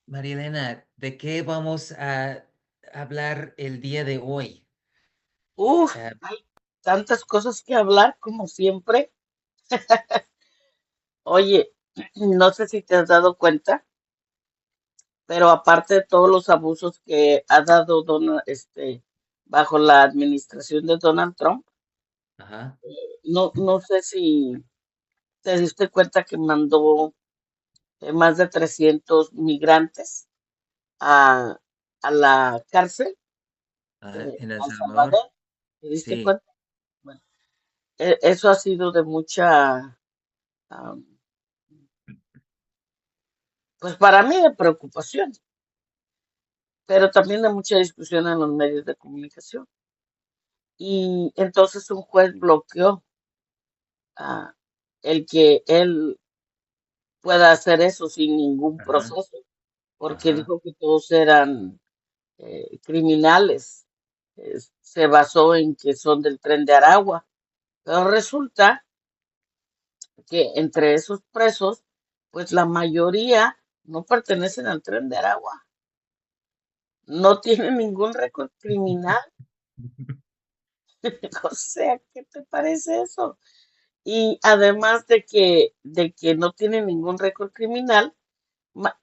María Elena, ¿de qué vamos a hablar el día de hoy? Uf, Eh, hay tantas cosas que hablar como siempre. Oye, no sé si te has dado cuenta, pero aparte de todos los abusos que ha dado bajo la administración de Donald Trump, ajá. no sé si te diste cuenta que mandó más de 300 migrantes a, a la cárcel En El a El Salvador. Salvador. ¿Te diste Sí. cuenta? Bueno, eso ha sido de mucha, am, pues para mí de preocupación, pero también de mucha discusión en los medios de comunicación. Y entonces un juez bloqueó a el que él pueda hacer eso sin ningún Ajá. proceso, porque Ajá. dijo que todos eran criminales. Se basó en que son del Tren de Aragua, pero resulta que entre esos presos, pues la mayoría no pertenecen al Tren de Aragua, no tienen ningún récord criminal. O sea, ¿qué te parece eso? Y además de que no tiene ningún récord criminal,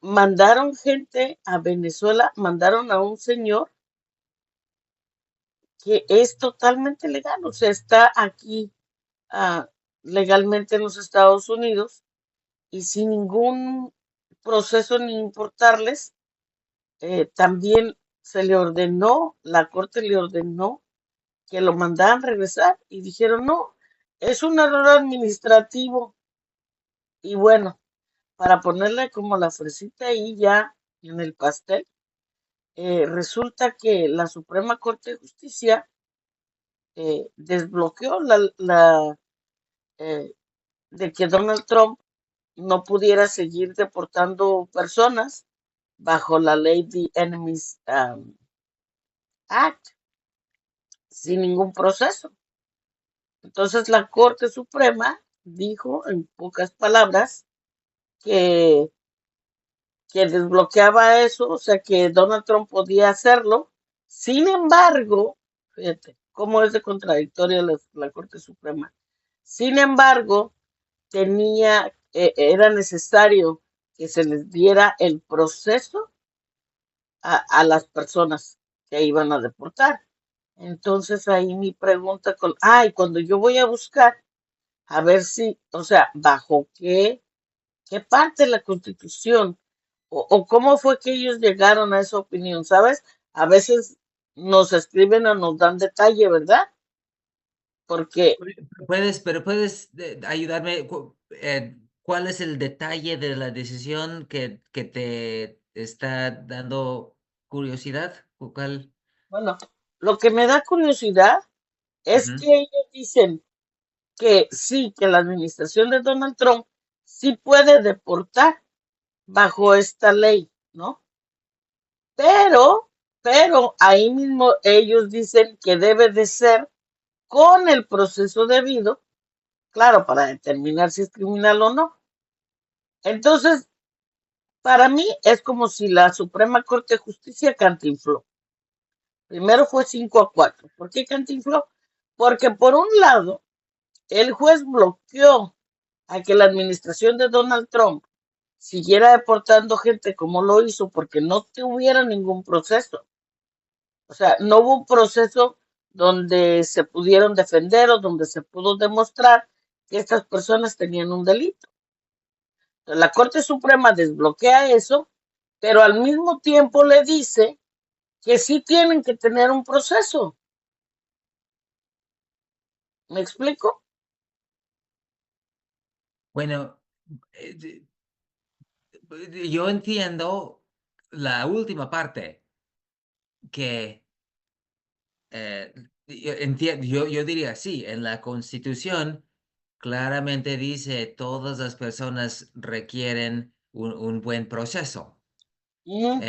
mandaron gente a Venezuela, mandaron a un señor que es totalmente legal, o sea, está aquí ah, legalmente en los Estados Unidos y sin ningún proceso ni importarles, también se le ordenó, la corte le ordenó que lo mandaran regresar y dijeron, no, es un error administrativo. Y bueno, para ponerle como la fresita ahí ya en el pastel, resulta que la Suprema Corte de Justicia desbloqueó eh, de que Donald Trump no pudiera seguir deportando personas bajo la ley The Enemies Act sin ningún proceso. Entonces la Corte Suprema dijo en pocas palabras que que desbloqueaba eso, o sea que Donald Trump podía hacerlo. Sin embargo, fíjate cómo es de contradictoria la Corte Suprema. Sin embargo, era necesario que se les diera el proceso a las personas que iban a deportar. Entonces ahí mi pregunta y cuando yo voy a buscar a ver si, o sea, bajo qué parte de la Constitución o cómo fue que ellos llegaron a esa opinión, ¿sabes? A veces nos escriben o nos dan detalle, ¿verdad? Porque, Pero puedes ayudarme. ¿Cuál es el detalle de la decisión que te está dando curiosidad? ¿Cuál? bueno, lo que me da curiosidad es Ujú. que ellos dicen que sí, que la administración de Donald Trump sí puede deportar bajo esta ley, ¿no? Pero, pero ahí mismo ellos dicen que debe de ser con el proceso debido, claro, para determinar si es criminal o no. Entonces, para mí es como si la Suprema Corte de Justicia cantinfló. Primero fue 5-4. ¿Por qué cantinfló? Porque por un lado, el juez bloqueó a que la administración de Donald Trump siguiera deportando gente como lo hizo porque no tuviera ningún proceso. O sea, no hubo un proceso donde se pudieron defender o donde se pudo demostrar que estas personas tenían un delito. Entonces, la Corte Suprema desbloquea eso, pero al mismo tiempo le dice que sí tienen que tener un proceso. ¿Me explico? Bueno, yo entiendo la última parte que yo diría sí, en la Constitución claramente dice todas las personas requieren un buen proceso. Mm,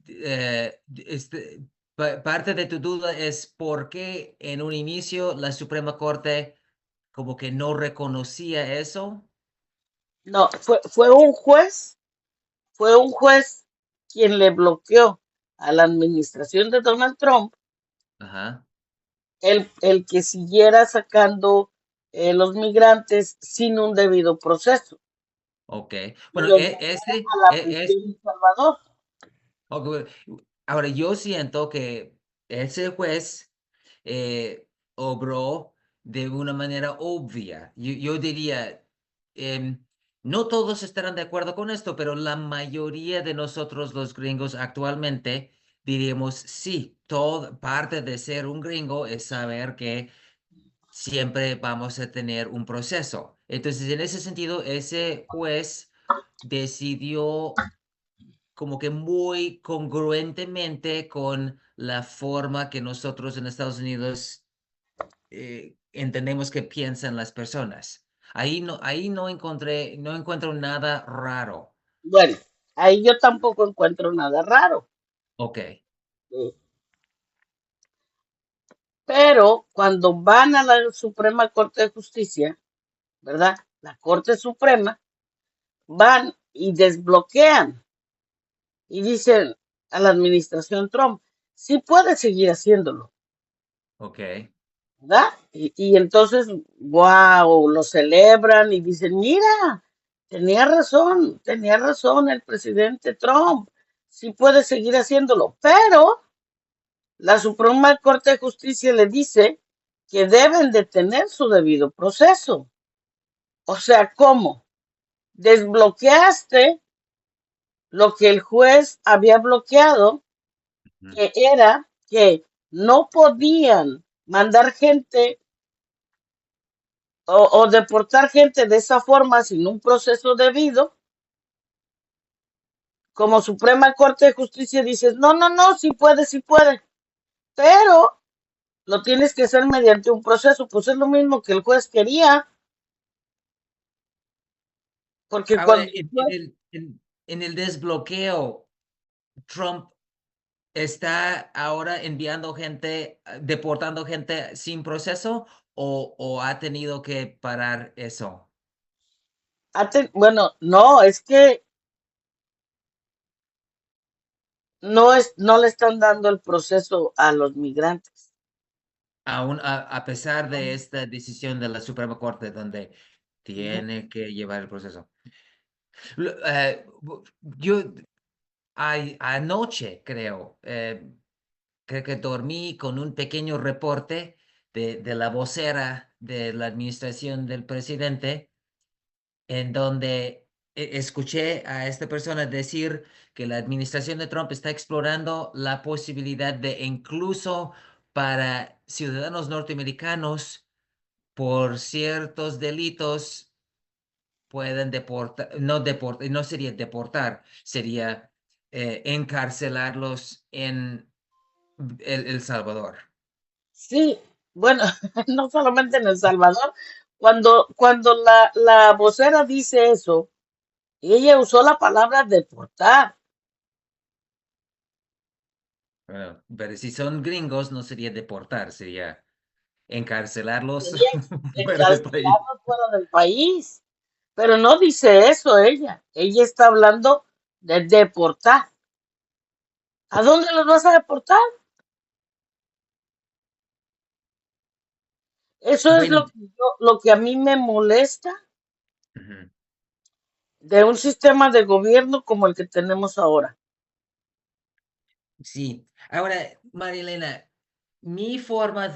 Eh, Parte de tu duda es por qué en un inicio la Suprema Corte como que no reconocía eso. No, fue un juez quien le bloqueó a la administración de Donald Trump Ajá, el que siguiera sacando los migrantes sin un debido proceso ok. y Bueno, los mandara a la es, prisión de El Salvador. ok, ahora yo siento que ese juez obró de una manera obvia. Yo diría, em, no todos estarán de acuerdo con esto, pero la mayoría de nosotros los gringos actualmente diríamos, sí, todo parte de ser un gringo es saber que siempre vamos a tener un proceso. Entonces, en ese sentido, ese juez decidió como que muy congruentemente con la forma que nosotros en Estados Unidos entendemos que piensan las personas. Ahí no encuentro nada raro. Bueno, ahí yo tampoco encuentro nada raro. Ok. eh, Pero cuando van a la Suprema Corte de Justicia, ¿verdad? La Corte Suprema, van y desbloquean y dicen a la administración Trump, sí puede seguir haciéndolo, Ok. ¿verdad? Y entonces, wow, lo celebran y dicen, mira, tenía razón el presidente Trump, sí puede seguir haciéndolo, pero la Suprema Corte de Justicia le dice que deben de tener su debido proceso. O sea, ¿cómo? Desbloqueaste lo que el juez había bloqueado, Ujú. que era que no podían mandar gente o deportar gente de esa forma sin un proceso debido. Como Suprema Corte de Justicia dices, no, no, no, sí puede, pero lo tienes que hacer mediante un proceso, pues es lo mismo que el juez quería, porque Ahora, cuando el juez en el desbloqueo, Trump está ahora enviando gente, deportando gente sin proceso o ha tenido que parar eso. bueno, no, es que no le están dando el proceso a los migrantes. Aún a pesar de esta decisión de la Suprema Corte donde Ujú. tiene que llevar el proceso. Yo anoche creo que dormí con un pequeño reporte de la vocera de la administración del presidente en donde escuché a esta persona decir que la administración de Trump está explorando la posibilidad de incluso para ciudadanos norteamericanos por ciertos delitos pueden deportar, no sería deportar, sería encarcelarlos en El Salvador. Sí, bueno, no solamente en El Salvador, cuando la vocera dice eso, ella usó la palabra deportar. Bueno, pero si son gringos, no sería deportar, sería encarcelarlos Quería fuera del país. encarcelarlos fuera del país. Pero no dice eso ella. Ella está hablando de deportar. ¿A dónde los vas a deportar? Eso es Bueno, lo que a mí me molesta ujú, de un sistema de gobierno como el que tenemos ahora. sí. Ahora, Marilena, mi forma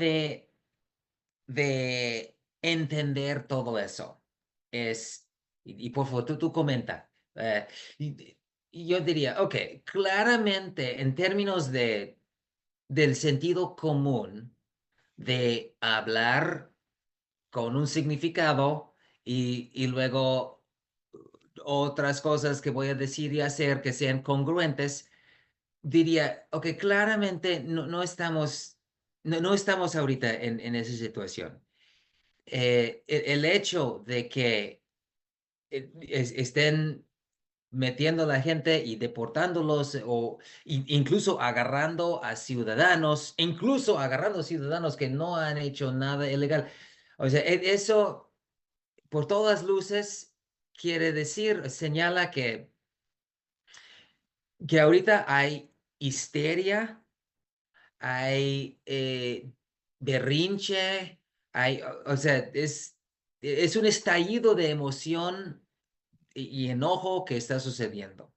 de entender todo eso es, y por favor, tú comenta, y, y yo diría, ok, claramente en términos del sentido común de hablar con un significado y luego otras cosas que voy a decir y hacer que sean congruentes, diría, ok, claramente no estamos ahorita en esa situación. El hecho de que estén metiendo a la gente y deportándolos o incluso agarrando a ciudadanos, incluso agarrando ciudadanos que no han hecho nada ilegal. O sea, eso por todas luces. quiere decir, señala que ahorita hay histeria, hay berrinche, o sea, es un estallido de emoción y enojo que está sucediendo.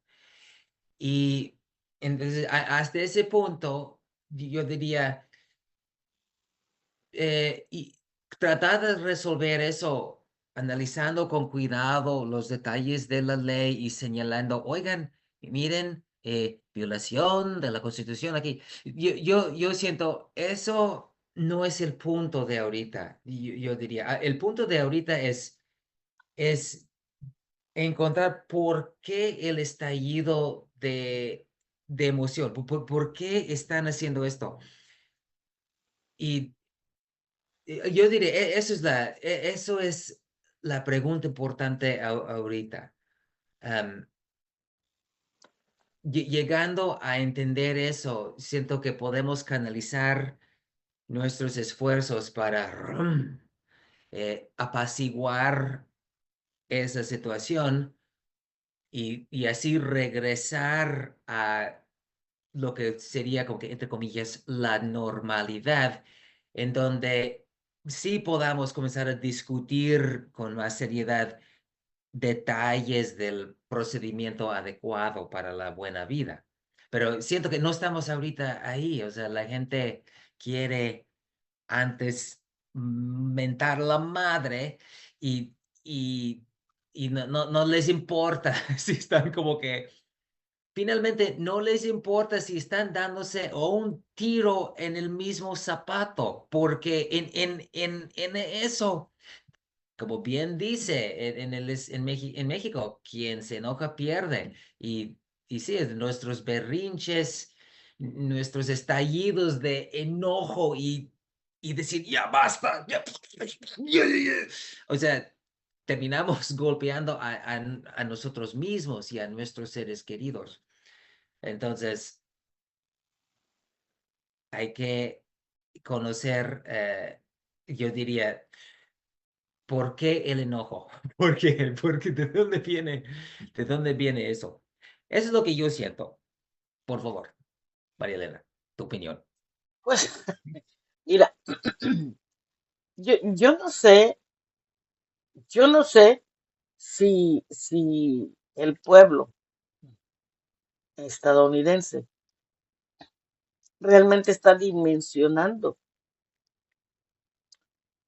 Y entonces, hasta ese punto, yo diría, y tratar de resolver eso, analizando con cuidado los detalles de la ley y señalando, oigan, miren, violación de la Constitución aquí. Yo siento, eso no es el punto de ahorita, yo diría. El punto de ahorita es encontrar por qué el estallido de emoción, por qué están haciendo esto. Y yo diré, eso es la pregunta importante ahorita. Am, llegando a entender eso, siento que podemos canalizar nuestros esfuerzos para apaciguar esa situación y así regresar a lo que sería como que, entre comillas, la normalidad, en donde sí podamos comenzar a discutir con más seriedad detalles del procedimiento adecuado para la buena vida. Pero siento que no estamos ahorita ahí, o sea, la gente quiere antes mentar la madre y, y, y no les importa si están como que finalmente, no les importa si están dándose o un tiro en el mismo zapato, porque en eso, como bien dice en México, quien se enoja pierde. Y sí, nuestros berrinches, nuestros estallidos de enojo y decir, ya basta, o sea, terminamos golpeando a nosotros mismos y a nuestros seres queridos. Entonces, hay que conocer, yo diría, ¿por qué el enojo? ¿Por qué? Porque de dónde viene eso? Eso es lo que yo siento. Por favor, María Elena, tu opinión. Pues mira, yo no sé, yo no sé si el pueblo estadounidense realmente está dimensionando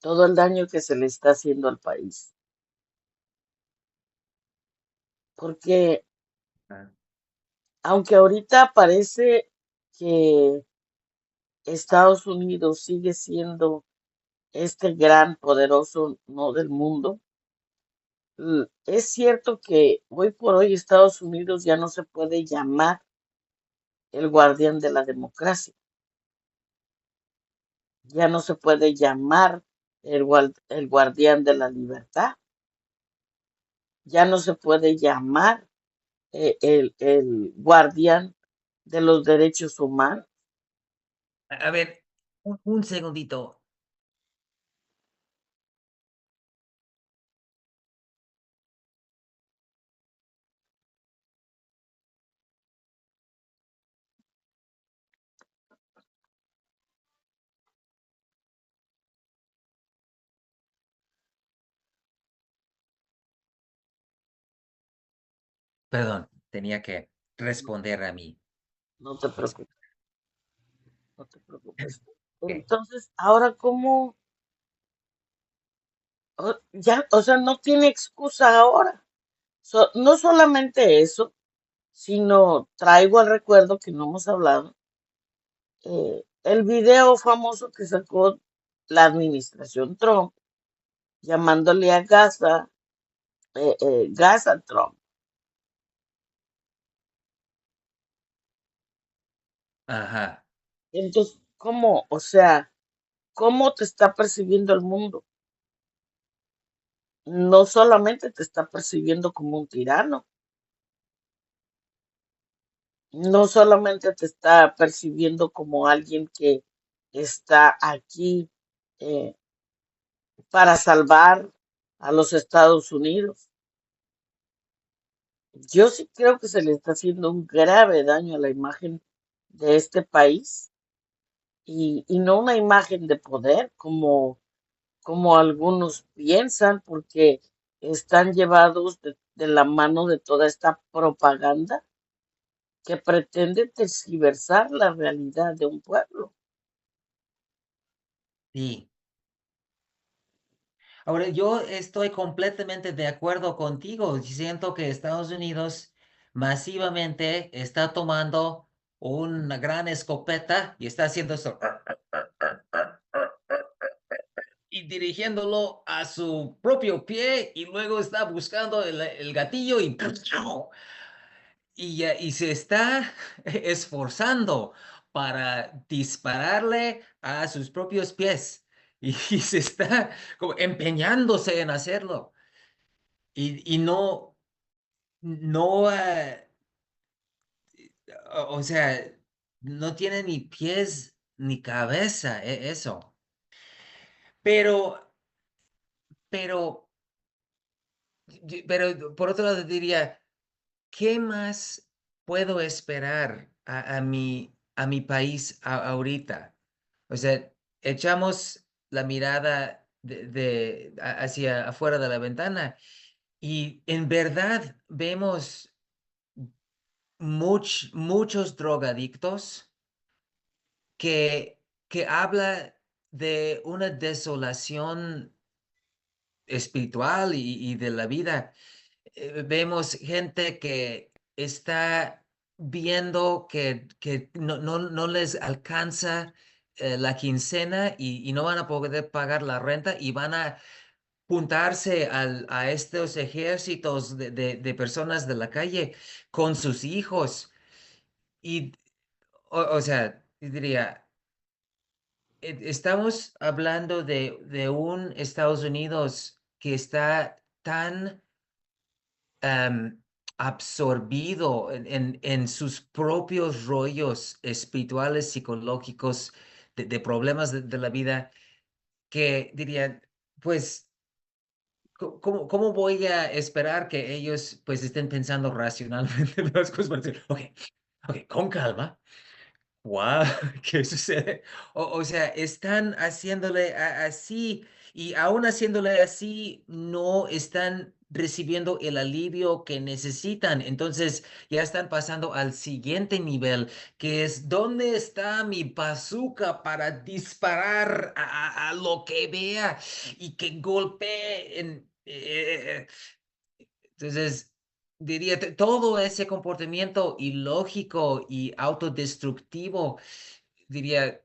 todo el daño que se le está haciendo al país. Porque Ah, aunque ahorita parece que Estados Unidos sigue siendo este gran poderoso no del mundo, es cierto que hoy por hoy Estados Unidos ya no se puede llamar el guardián de la democracia, ya no se puede llamar el guardián de la libertad, ya no se puede llamar el guardián de los derechos humanos. a ver, un segundito. Perdón, tenía que responder a mí. No te preocupes, no te preocupes. Ok. Entonces, ahora cómo, ya, o sea, no tiene excusa ahora. No solamente eso, sino traigo al recuerdo que no hemos hablado, el video famoso que sacó la administración Trump llamándole a Gaza, Gaza Trump. Ajá. Entonces, ¿cómo? O sea, ¿cómo te está percibiendo el mundo? No solamente te está percibiendo como un tirano, no solamente te está percibiendo como alguien que está aquí eh, para salvar a los Estados Unidos, Yo sí creo que se le está haciendo un grave daño a la imagen de este país y no una imagen de poder como algunos piensan, porque están llevados de la mano de toda esta propaganda que pretende tergiversar la realidad de un pueblo. Sí. Ahora, yo estoy completamente de acuerdo contigo. Siento que Estados Unidos masivamente está tomando una gran escopeta y está haciendo eso y dirigiéndolo a su propio pie y luego está buscando el gatillo y se está esforzando para dispararle a sus propios pies y se está como empeñándose en hacerlo y no, no, o sea, no tiene ni pies ni cabeza eso. Pero, pero, pero por otro lado diría, ¿qué más puedo esperar a mi país ahorita? O sea, echamos la mirada hacia afuera de la ventana y en verdad vemos muchos drogadictos que habla de una desolación espiritual y de la vida. Vemos gente que está viendo que no les alcanza la quincena y no van a poder pagar la renta y van a juntarse a estos ejércitos de personas de la calle con sus hijos. Y, o sea, diría, estamos hablando de un Estados Unidos que está tan absorbido en sus propios rollos espirituales, psicológicos, de problemas de la vida, que dirían, pues, ¿cómo voy a esperar que ellos pues estén pensando racionalmente las cosas? Para decir, ok, ok, con calma. Wow, ¿qué sucede? O sea, están haciéndole así y aún haciéndole así no están recibiendo el alivio que necesitan. Entonces ya están pasando al siguiente nivel, que es ¿dónde está mi bazooka para disparar a lo que vea y que golpee entonces, diría, todo ese comportamiento ilógico y autodestructivo, diría,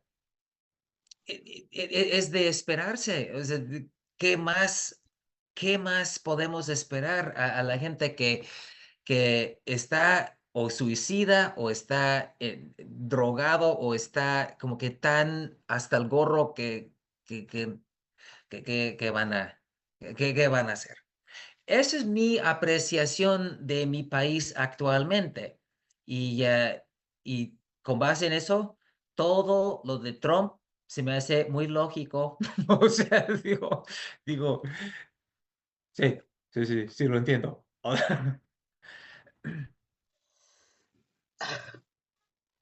es de esperarse. O sea, qué más podemos esperar a la gente que está o suicida o está drogado o está como que tan hasta el gorro que, que, que van que van a hacer? Esa es mi apreciación de mi país actualmente. Y con base en eso, todo lo de Trump se me hace muy lógico. O sea, digo, sí, sí, sí, sí, lo entiendo.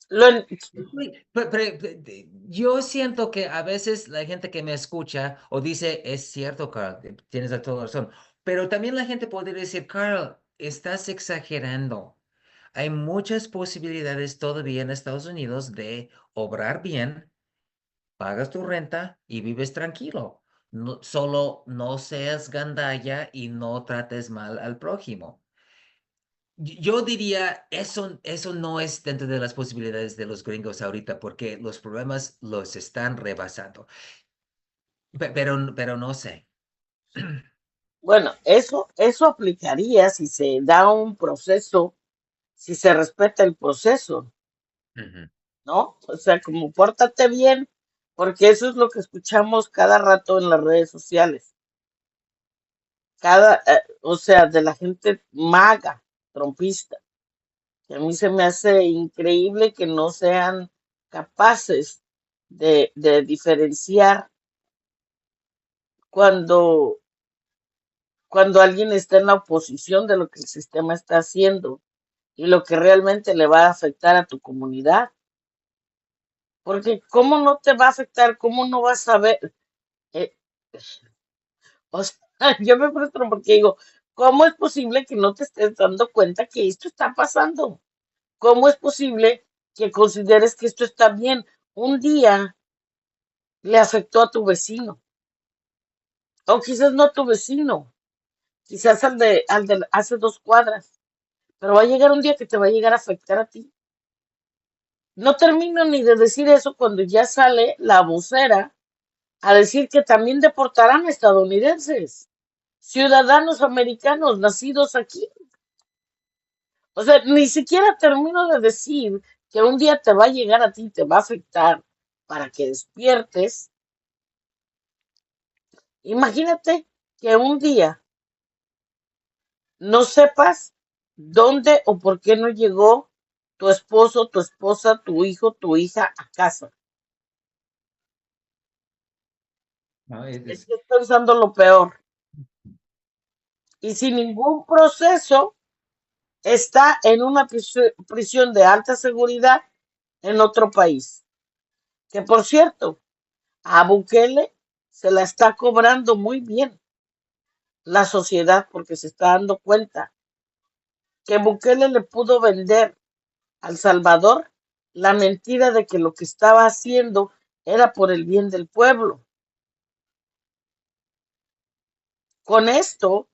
Lo en- Yo siento que a veces la gente que me escucha o dice, es cierto, Carl, tienes toda la razón, pero también la gente podría decir, Carl, estás exagerando. Hay muchas posibilidades todavía en Estados Unidos de obrar bien, pagas tu renta y vives tranquilo. Solo no seas gandalla y no trates mal al prójimo. Yo diría, eso no es dentro de las posibilidades de los gringos ahorita, porque los problemas los están rebasando. Pero no sé. bueno, eso aplicaría si se da un proceso, si se respeta el proceso, Ujú. ¿no? O sea, como pórtate bien, porque eso es lo que escuchamos cada rato en las redes sociales. O sea, de la gente maga, trompista, que a mí se me hace increíble que no sean capaces de diferenciar cuando, cuando alguien está en la oposición de lo que el sistema está haciendo y lo que realmente le va a afectar a tu comunidad. Porque ¿cómo no te va a afectar? ¿Cómo no vas a ver? Eh, o sea, yo me frustro porque digo, ¿cómo es posible que no te estés dando cuenta que esto está pasando? ¿Cómo es posible que consideres que esto está bien? Un día le afectó a tu vecino, o quizás no a tu vecino, quizás al de hace 2 cuadras, pero va a llegar un día que te va a llegar a afectar a ti. No termino ni de decir eso cuando ya sale la vocera a decir que también deportarán a estadounidenses, ciudadanos americanos nacidos aquí. O sea, ni siquiera termino de decir que un día te va a llegar a ti, te va a afectar para que despiertes. Imagínate que un día no sepas dónde o por qué no llegó tu esposo, tu esposa, tu hijo, tu hija a casa. ¿no? Es que estoy pensando lo peor. Y sin ningún proceso está en una prisión de alta seguridad en otro país. Que por cierto, a Bukele se la está cobrando muy bien la sociedad porque se está dando cuenta que Bukele le pudo vender al Salvador la mentira de que lo que estaba haciendo era por el bien del pueblo. Con esto,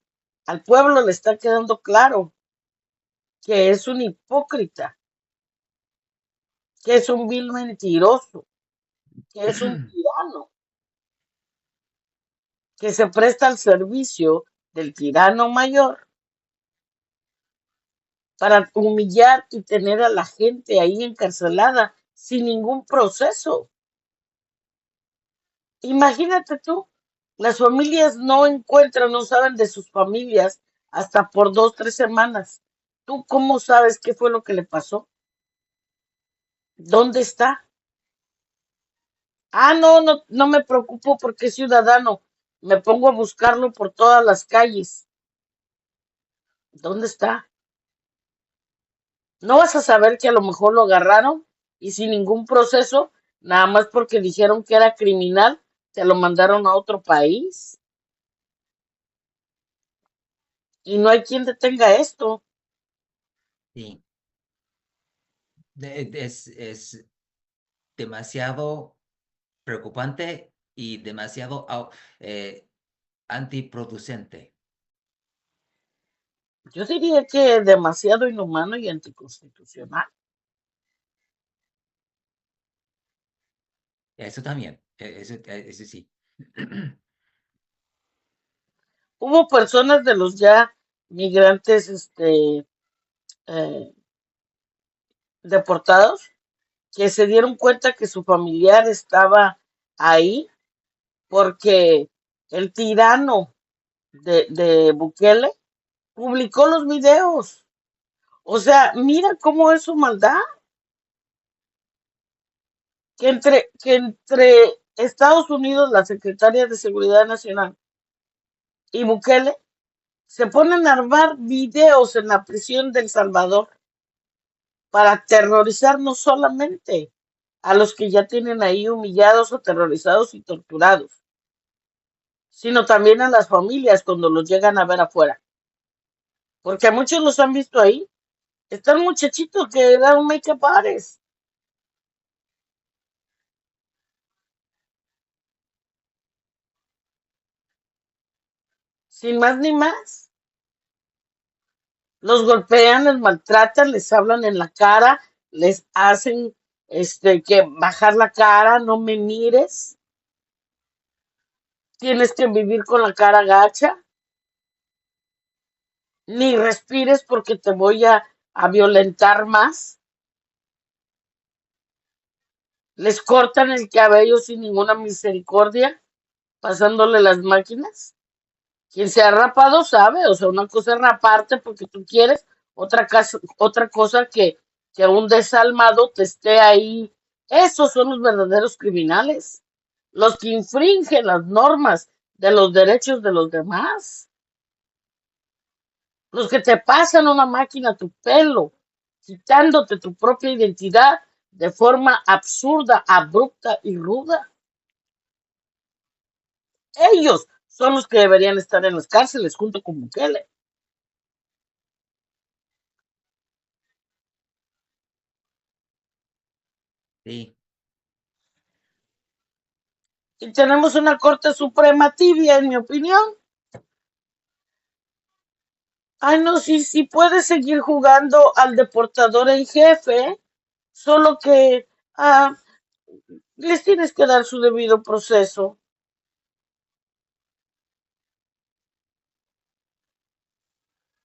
al pueblo le está quedando claro que es un hipócrita, que es un vil mentiroso, que es un tirano, que se presta al servicio del tirano mayor para humillar y tener a la gente ahí encarcelada sin ningún proceso. Imagínate tú, las familias no encuentran, no saben de sus familias hasta por 2, 3 semanas. ¿Tú cómo sabes qué fue lo que le pasó? ¿Dónde está? Ah, no, no, no me preocupo porque es ciudadano. Me pongo a buscarlo por todas las calles. ¿Dónde está? No vas a saber que a lo mejor lo agarraron y sin ningún proceso, nada más porque dijeron que era criminal, se lo mandaron a otro país y no hay quien detenga esto. Sí, es demasiado preocupante y demasiado antiproducente. Yo diría que demasiado inhumano y anticonstitucional. Eso también, eso sí. Hubo personas de los ya migrantes eh, deportados que se dieron cuenta que su familiar estaba ahí porque el tirano de Bukele publicó los videos. O sea, mira cómo es su maldad, que entre Estados Unidos, la Secretaria de Seguridad Nacional y Bukele se ponen a armar videos en la prisión de El Salvador para aterrorizar no solamente a los que ya tienen ahí humillados, aterrorizados y torturados, sino también a las familias cuando los llegan a ver afuera. Porque a muchos los han visto ahí. Está el muchachito que era un make-up artist, sin más ni más. Los golpean, les maltratan, les hablan en la cara, les hacen que bajar la cara, no me mires, tienes que vivir con la cara gacha, ni respires porque te voy a violentar más. Les cortan el cabello sin ninguna misericordia, pasándole las máquinas. Quien se ha rapado sabe, o sea, una cosa es raparte porque tú quieres, otra cosa que un desalmado te esté ahí. Esos son los verdaderos criminales, los que infringen las normas de los derechos de los demás. Los que te pasan una máquina a tu pelo, quitándote tu propia identidad de forma absurda, abrupta y ruda. Ellos son los que deberían estar en las cárceles junto con Bukele. Sí. Y tenemos una Corte Suprema tibia, en mi opinión. Ay, no, sí, sí puedes seguir jugando al deportador en jefe, solo que ah, les tienes que dar su debido proceso.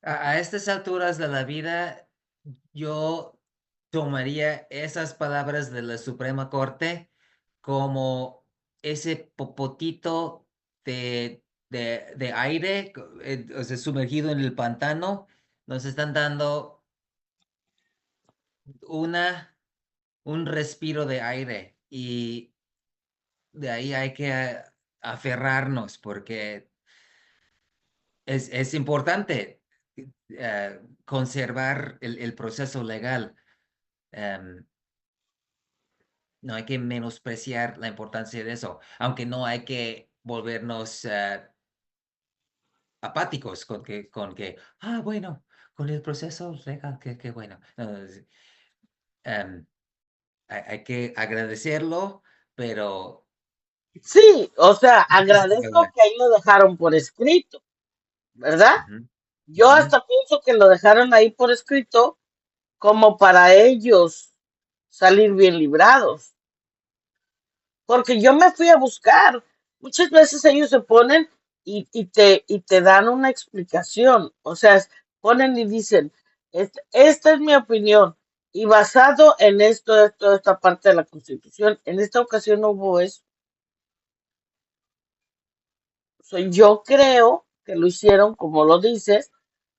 A estas alturas de la vida, yo tomaría esas palabras de la Suprema Corte como ese popotito de aire, o sea, sumergido en el pantano. Nos están dando una, un respiro de aire y de ahí hay que aferrarnos porque es importante conservar el proceso legal. Em, no hay que menospreciar la importancia de eso, aunque no hay que volvernos apáticos bueno, con el proceso legal, qué bueno. No, em, hay que agradecerlo, pero Sí, o sea, es que agradezco que ahí lo dejaron por escrito, ¿verdad? ujú, Yo ujú. hasta pienso que lo dejaron ahí por escrito como para ellos salir bien librados. Porque yo me fui a buscar. Muchas veces ellos se ponen y te dan una explicación. O sea, ponen y dicen, esta es mi opinión. Y basado en esta parte de la Constitución, en esta ocasión no hubo eso. O sea, yo creo que lo hicieron como lo dices,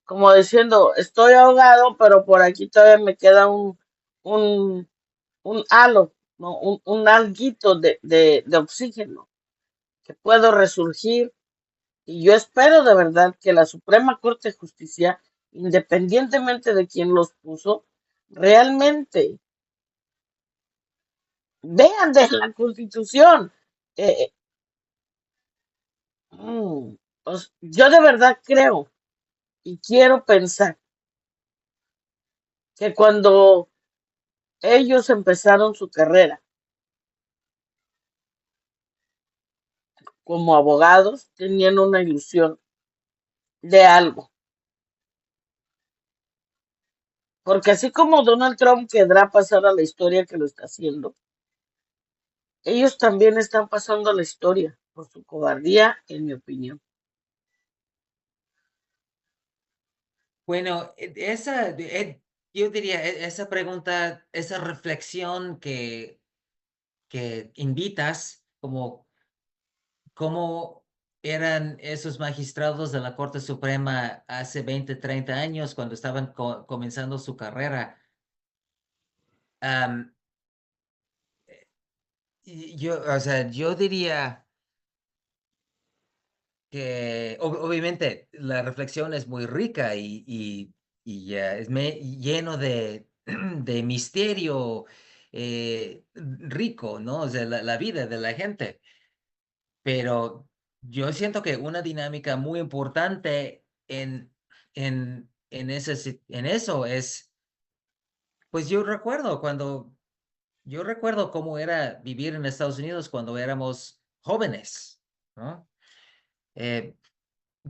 como diciendo, estoy ahogado, pero por aquí todavía me queda un, un halo, ¿no? Un alguito de oxígeno que puedo resurgir. Y yo espero de verdad que la Suprema Corte de Justicia, independientemente de quién los puso, realmente vean de la Constitución. Eh, yo de verdad creo y quiero pensar que cuando ellos empezaron su carrera como abogados, tenían una ilusión de algo. Porque así como Donald Trump quedará pasar a la historia que lo está haciendo, ellos también están pasando a la historia por su cobardía, en mi opinión. Bueno, yo diría, esa pregunta, esa reflexión que invitas, como cómo eran esos magistrados de la Corte Suprema hace 20, 30 años cuando estaban comenzando su carrera. Am, o sea, yo diría que obviamente la reflexión es muy rica y es lleno de misterio rico, ¿no? O sea, la vida de la gente. Pero yo siento que una dinámica muy importante en eso es, pues yo recuerdo cómo era vivir en Estados Unidos cuando éramos jóvenes, ¿no? Eh,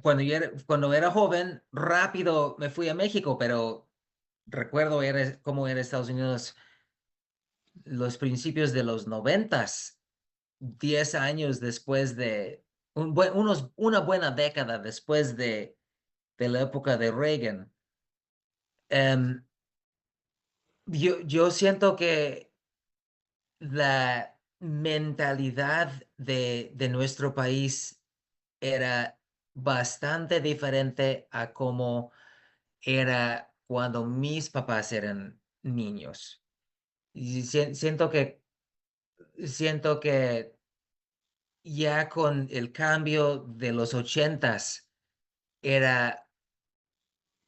cuando era joven, rápido me fui a México, pero recuerdo cómo era Estados Unidos los principios de los 90, 10 años después una buena década después de la época de Reagan. Em, yo siento que la mentalidad de nuestro país era bastante diferente a cómo era cuando mis papás eran niños. Y siento que ya con el cambio de los 80 era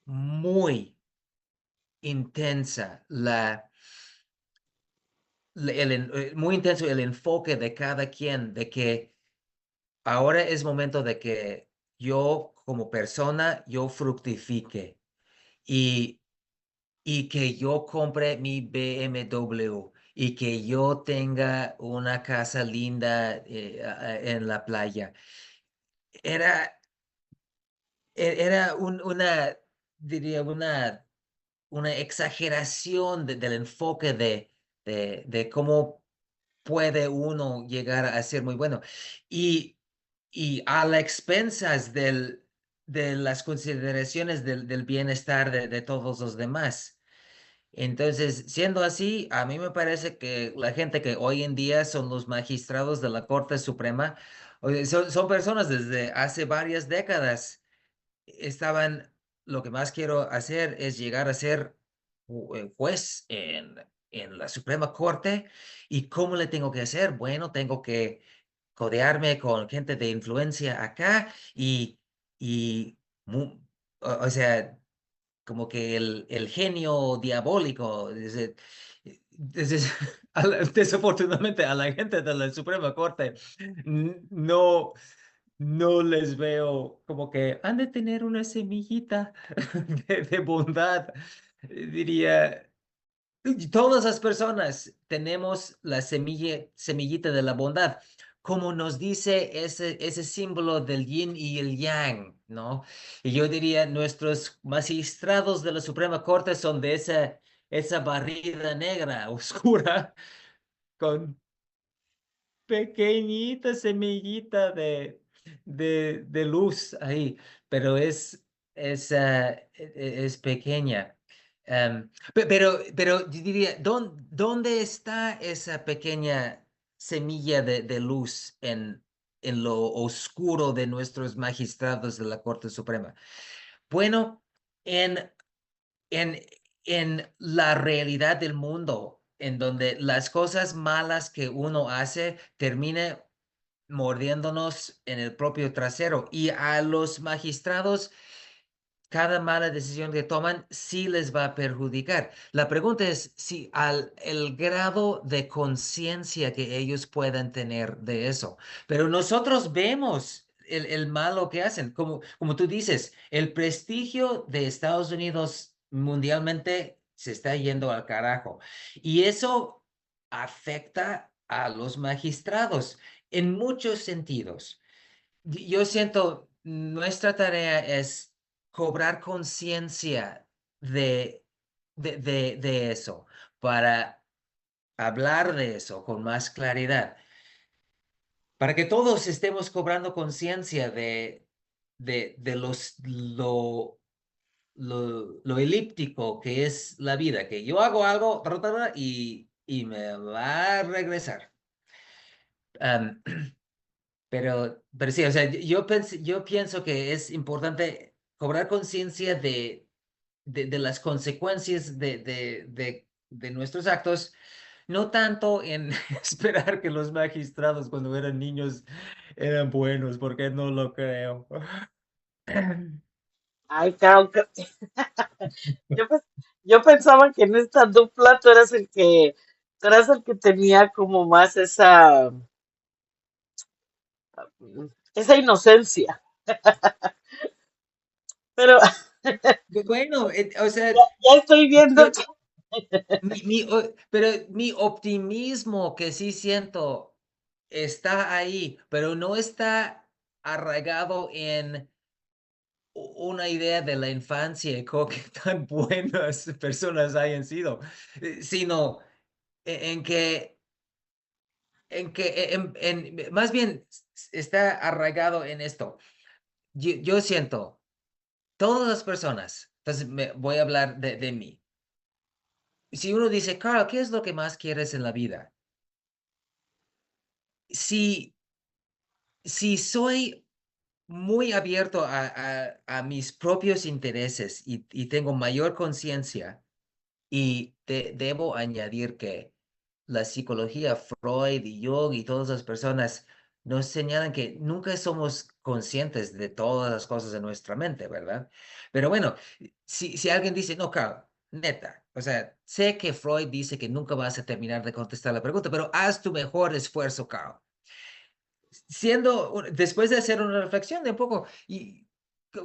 muy intensa muy intenso el enfoque de cada quien, de que ahora es momento de que yo como persona, yo fructifique y, y que yo compre mi BMW y que yo tenga una casa linda en la playa. Era, era diría, una exageración del enfoque de cómo puede uno llegar a ser muy bueno. Y, y a la expensas de las consideraciones del bienestar de todos los demás. Entonces, siendo así, a mí me parece que la gente que hoy en día son los magistrados de la Corte Suprema, son personas desde hace varias décadas estaban, lo que más quiero hacer es llegar a ser juez en la Suprema Corte. ¿Y cómo le tengo que hacer? Bueno, tengo que codearme con gente de influencia acá y o sea, como que el genio diabólico. Desafortunadamente a la gente de la Suprema Corte no, no les veo como que han de tener una semillita de bondad. Diría, todas las personas tenemos la semillita de la bondad, como nos dice ese símbolo del yin y el yang, ¿no? Y yo diría, nuestros magistrados de la Suprema Corte son de esa barrida negra, oscura, con pequeñita semillita de luz ahí, pero es pequeña. Pero yo diría, ¿dónde está esa pequeña semilla de luz en lo oscuro de nuestros magistrados de la Corte Suprema? Bueno, en, en, en la realidad del mundo, en donde las cosas malas que uno hace termina mordiéndonos en el propio trasero. Y a los magistrados, cada mala decisión que toman sí les va a perjudicar. La pregunta es si el grado de conciencia que ellos puedan tener de eso. Pero nosotros vemos el malo que hacen. Como tú dices, el prestigio de Estados Unidos mundialmente se está yendo al carajo. Y eso afecta a los magistrados en muchos sentidos. Yo siento, nuestra tarea es cobrar conciencia de eso, para hablar de eso con más claridad, para que todos estemos cobrando conciencia de lo elíptico que es la vida, que yo hago algo y me va a regresar. Am, pero sí, o sea, yo pienso que es importante cobrar conciencia de las consecuencias de nuestros actos, no tanto en esperar que los magistrados cuando eran niños eran buenos, porque no lo creo. Ay, Clau, yo, yo pensaba que en esta dupla tú eras el que tenía como más esa inocencia. Pero Bueno, o sea, ya estoy viendo yo, que pero mi optimismo que sí siento está ahí, pero no está arraigado en una idea de la infancia, como que tan buenas personas hayan sido, sino en que, más bien está arraigado en esto. Yo siento, todas las personas, entonces voy a hablar de mí. Si uno dice, Carl, ¿qué es lo que más quieres en la vida? Si, si soy muy abierto a mis propios intereses y tengo mayor conciencia, y debo añadir que la psicología, Freud y Jung y todas las personas nos señalan que nunca somos conscientes de todas las cosas en nuestra mente, ¿verdad? Pero bueno, si alguien dice, no, Carl, neta, o sea, sé que Freud dice que nunca vas a terminar de contestar la pregunta, pero haz tu mejor esfuerzo, Carl. Después de hacer una reflexión de un poco, y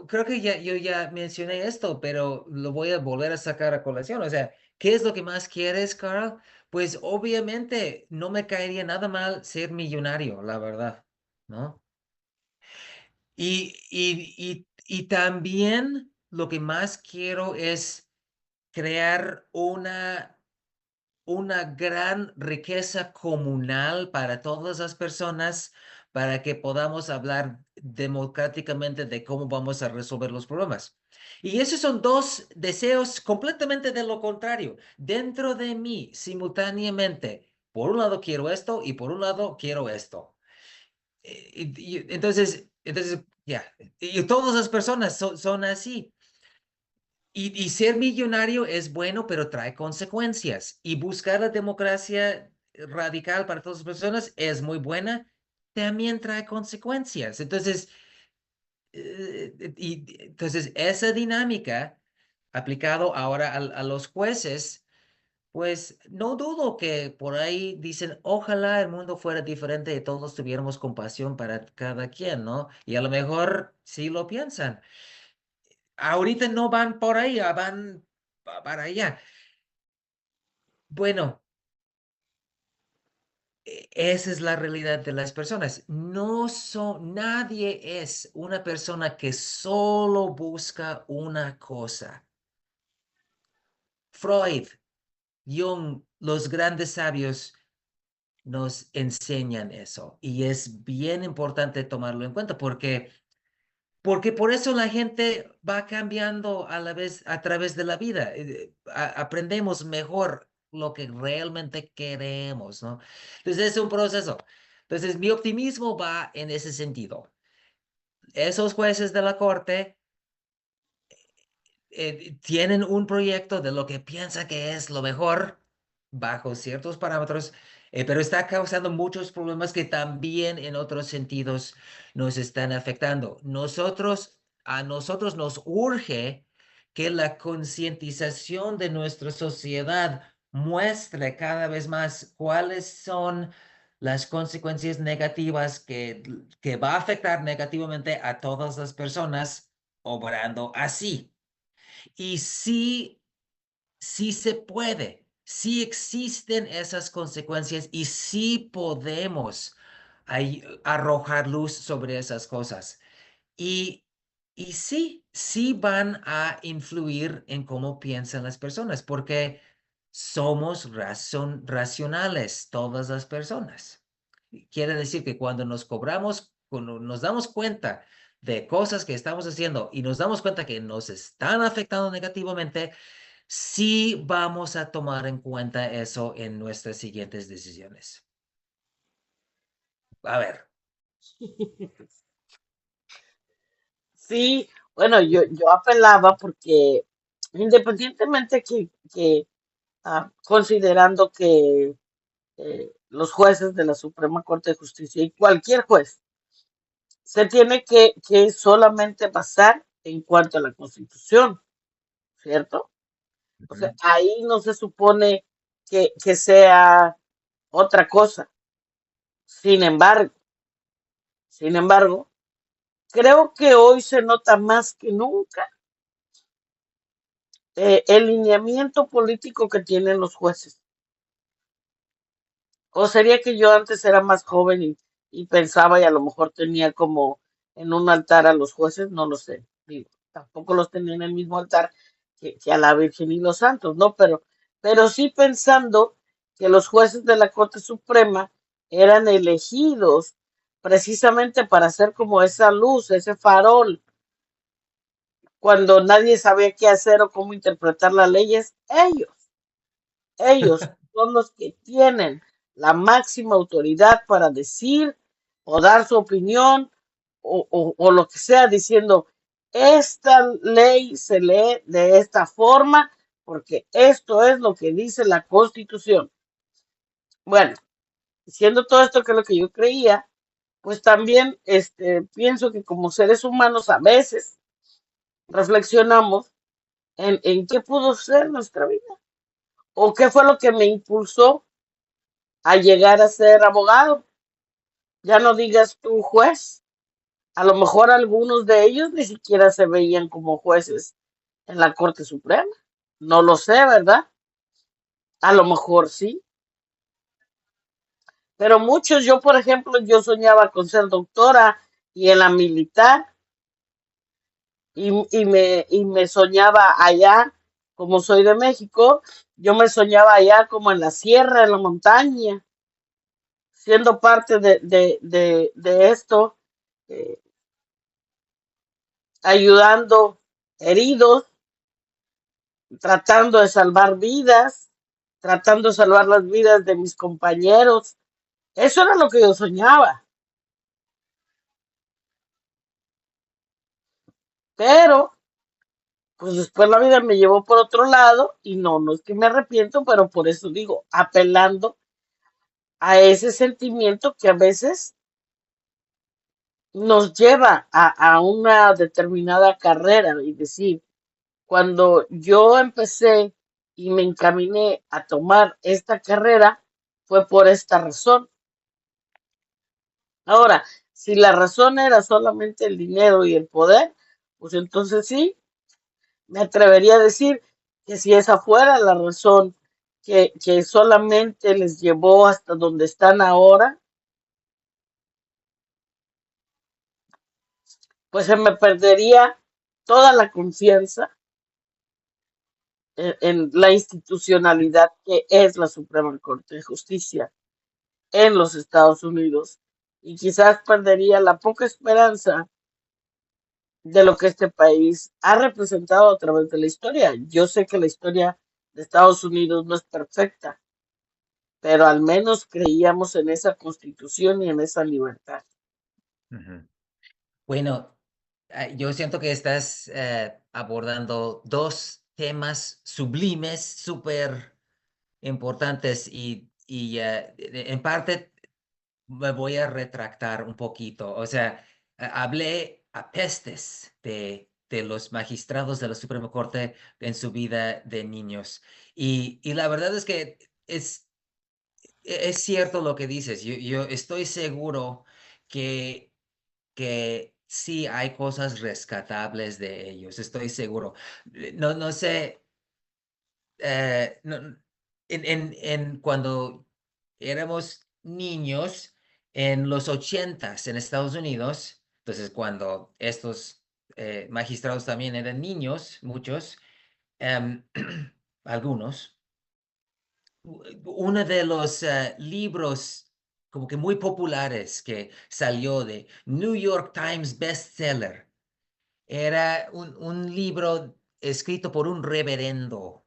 creo que yo ya mencioné esto, pero lo voy a volver a sacar a colación. O sea, ¿qué es lo que más quieres, Carl? Pues obviamente no me caería nada mal ser millonario, la verdad, ¿no? Y también lo que más quiero es crear una gran riqueza comunal para todas las personas, para que podamos hablar democráticamente de cómo vamos a resolver los problemas. Y esos son dos deseos completamente de lo contrario. Dentro de mí, simultáneamente, por un lado quiero esto y por un lado quiero esto. Entonces, ya, y todas las personas son así. Y ser millonario es bueno, pero trae consecuencias. Y buscar la democracia radical para todas las personas es muy buena, también trae consecuencias. Entonces esa dinámica aplicado ahora a los jueces, pues no dudo que por ahí dicen, ojalá el mundo fuera diferente y todos tuviéramos compasión para cada quien, ¿no? Y a lo mejor sí lo piensan. Ahorita no van por ahí, van para allá. Bueno, esa es la realidad de las personas. Nadie es una persona que solo busca una cosa. Freud, Jung, los grandes sabios nos enseñan eso y es bien importante tomarlo en cuenta porque por eso la gente va cambiando a la vez a través de la vida. Aprendemos mejor lo que realmente queremos, ¿no? Entonces es un proceso. Entonces mi optimismo va en ese sentido. Esos jueces de la corte tienen un proyecto de lo que piensa que es lo mejor bajo ciertos parámetros, pero está causando muchos problemas que también en otros sentidos nos están afectando. A nosotros nos urge que la concientización de nuestra sociedad muestre cada vez más cuáles son las consecuencias negativas que va a afectar negativamente a todas las personas obrando así. Y sí se puede, sí existen esas consecuencias y sí podemos arrojar luz sobre esas cosas. Y, y sí van a influir en cómo piensan las personas, porque somos racionales todas las personas. Quiere decir que cuando nos damos cuenta de cosas que estamos haciendo y nos damos cuenta que nos están afectando negativamente, sí vamos a tomar en cuenta eso en nuestras siguientes decisiones. A ver. Sí, bueno, yo apelaba porque independientemente considerando que los jueces de la Suprema Corte de Justicia y cualquier juez se tiene que solamente basar en cuanto a la Constitución, ¿cierto? O sea, Ujú. ahí no se supone que sea otra cosa. Sin embargo, sin embargo, creo que hoy se nota más que nunca el lineamiento político que tienen los jueces. O sería que yo antes era más joven y pensaba y a lo mejor tenía como en un altar a los jueces, no lo sé. Digo, tampoco los tenía en el mismo altar que a la Virgen y los santos, ¿no? Pero sí pensando que los jueces de la Corte Suprema eran elegidos precisamente para ser como esa luz, ese farol, cuando nadie sabía qué hacer o cómo interpretar las leyes, ellos son los que tienen la máxima autoridad para decir o dar su opinión o lo que sea, diciendo, esta ley se lee de esta forma porque esto es lo que dice la Constitución. Bueno, diciendo todo esto que es lo que yo creía, pues también pienso que como seres humanos a veces reflexionamos en qué pudo ser nuestra vida o qué fue lo que me impulsó a llegar a ser abogado. Ya no digas tú juez. A lo mejor algunos de ellos ni siquiera se veían como jueces en la Corte Suprema. No lo sé, ¿verdad? A lo mejor sí. Pero muchos, yo por ejemplo, yo soñaba con ser doctora y en la militar y me soñaba allá, como soy de México, yo me soñaba allá como en la sierra, en la montaña, siendo parte de esto, eh, ayudando heridos, tratando de salvar vidas, tratando de salvar las vidas de mis compañeros. Eso era lo que yo soñaba. Pero, pues después la vida me llevó por otro lado y no, no es que me arrepiento, pero por eso digo, apelando a ese sentimiento que a veces nos lleva a una determinada carrera y decir, cuando yo empecé y me encaminé a tomar esta carrera, fue por esta razón. Ahora, si la razón era solamente el dinero y el poder, pues entonces sí, me atrevería a decir que si esa fuera la razón que solamente les llevó hasta donde están ahora, pues se me perdería toda la confianza en la institucionalidad que es la Suprema Corte de Justicia en los Estados Unidos y quizás perdería la poca esperanza de lo que este país ha representado a través de la historia. Yo sé que la historia de Estados Unidos no es perfecta, pero al menos creíamos en esa constitución y en esa libertad. Ujú. Bueno, yo siento que estás abordando dos temas sublimes, súper importantes y en parte me voy a retractar un poquito. O sea, hablé a pestes de los magistrados de la Suprema Corte en su vida de niños. Y la verdad es que es cierto lo que dices. Yo estoy seguro que sí hay cosas rescatables de ellos, estoy seguro. No sé, en cuando éramos niños en los ochentas en Estados Unidos, entonces cuando estos magistrados también eran niños, muchos, em, algunos, uno de los libros como que muy populares que salió de New York Times bestseller era un libro escrito por un reverendo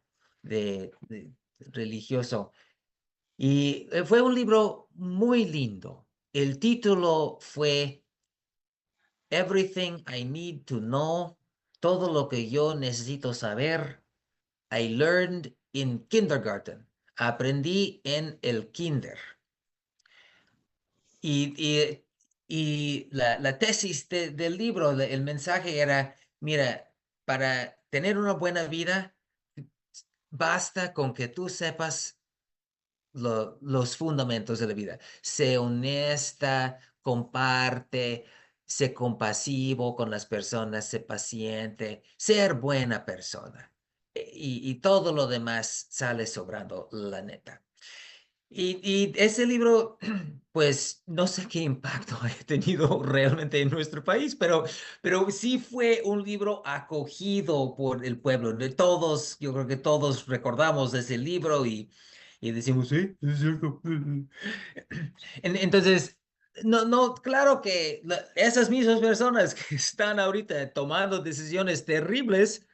religioso y fue un libro muy lindo. El título fue Everything I Need to Know, todo lo que yo necesito saber. I learned in kindergarten. Aprendí en el kinder. Y, y, y la tesis del libro, el mensaje era, mira, para tener una buena vida, basta con que tú sepas los fundamentos de la vida. Sé honesta, comparte, sé compasivo con las personas, sé paciente, ser buena persona. Y todo lo demás sale sobrando, la neta. Y ese libro, pues no sé qué impacto ha tenido realmente en nuestro país, pero sí fue un libro acogido por el pueblo. De todos, yo creo que todos recordamos ese libro y decimos, sí, es cierto. Entonces, no, claro que esas mismas personas que están ahorita tomando decisiones terribles,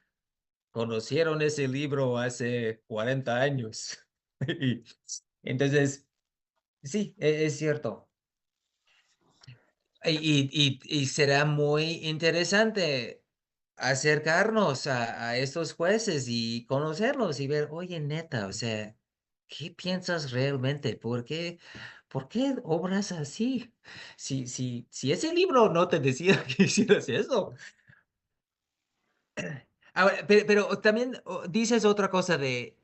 conocieron ese libro hace 40 años. Y entonces, sí, es cierto. Y será muy interesante acercarnos a estos jueces y conocerlos y ver, oye, neta, o sea, ¿qué piensas realmente? Por qué obras así? Si ese libro no te decía que hicieras eso. Ahora, pero también dices otra cosa de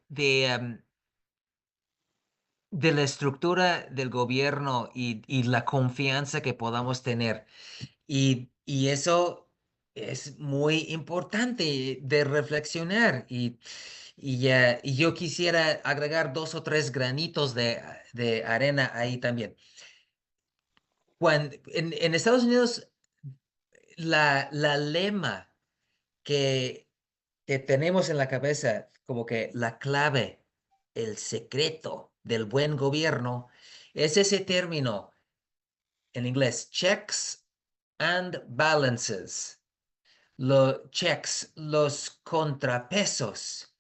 la estructura del gobierno y la confianza que podamos tener. Y eso es muy importante de reflexionar. Y yo quisiera agregar dos o tres granitos de arena ahí también. En Estados Unidos, la lema que, que tenemos en la cabeza, como que la clave, el secreto del buen gobierno, es ese término en inglés, checks and balances. Los checks, los contrapesos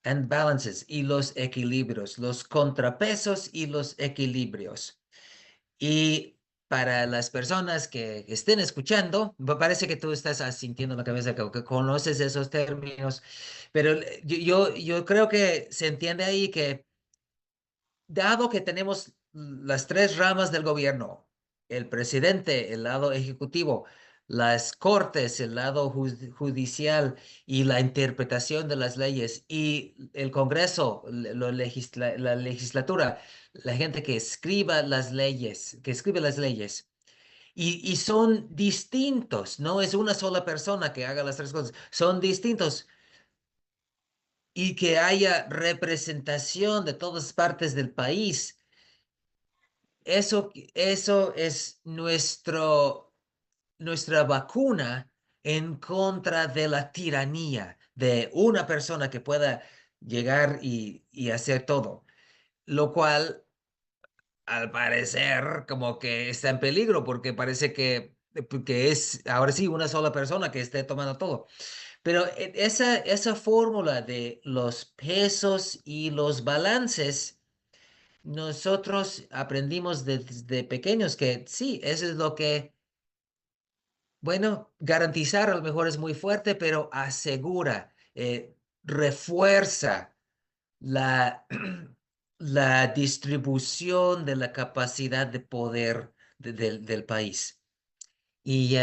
and balances y los equilibrios, los contrapesos y los equilibrios. Y para las personas que estén escuchando, me parece que tú estás asintiendo la cabeza, que conoces esos términos, pero yo creo que se entiende ahí que dado que tenemos las tres ramas del gobierno, el presidente, el lado ejecutivo, las cortes, el lado judicial y la interpretación de las leyes, y el Congreso, la legislatura, la gente que escriba las leyes, que escribe las leyes. Y son distintos, no es una sola persona que haga las tres cosas, son distintos y que haya representación de todas partes del país. Eso es nuestra vacuna en contra de la tiranía de una persona que pueda llegar y hacer todo, lo cual al parecer como que está en peligro porque parece que es ahora sí una sola persona que esté tomando todo. Pero esa fórmula de los pesos y los balances nosotros aprendimos desde pequeños que sí, eso es lo que, bueno, garantizar a lo mejor es muy fuerte, pero asegura, refuerza la, la distribución de la capacidad de poder del país. Y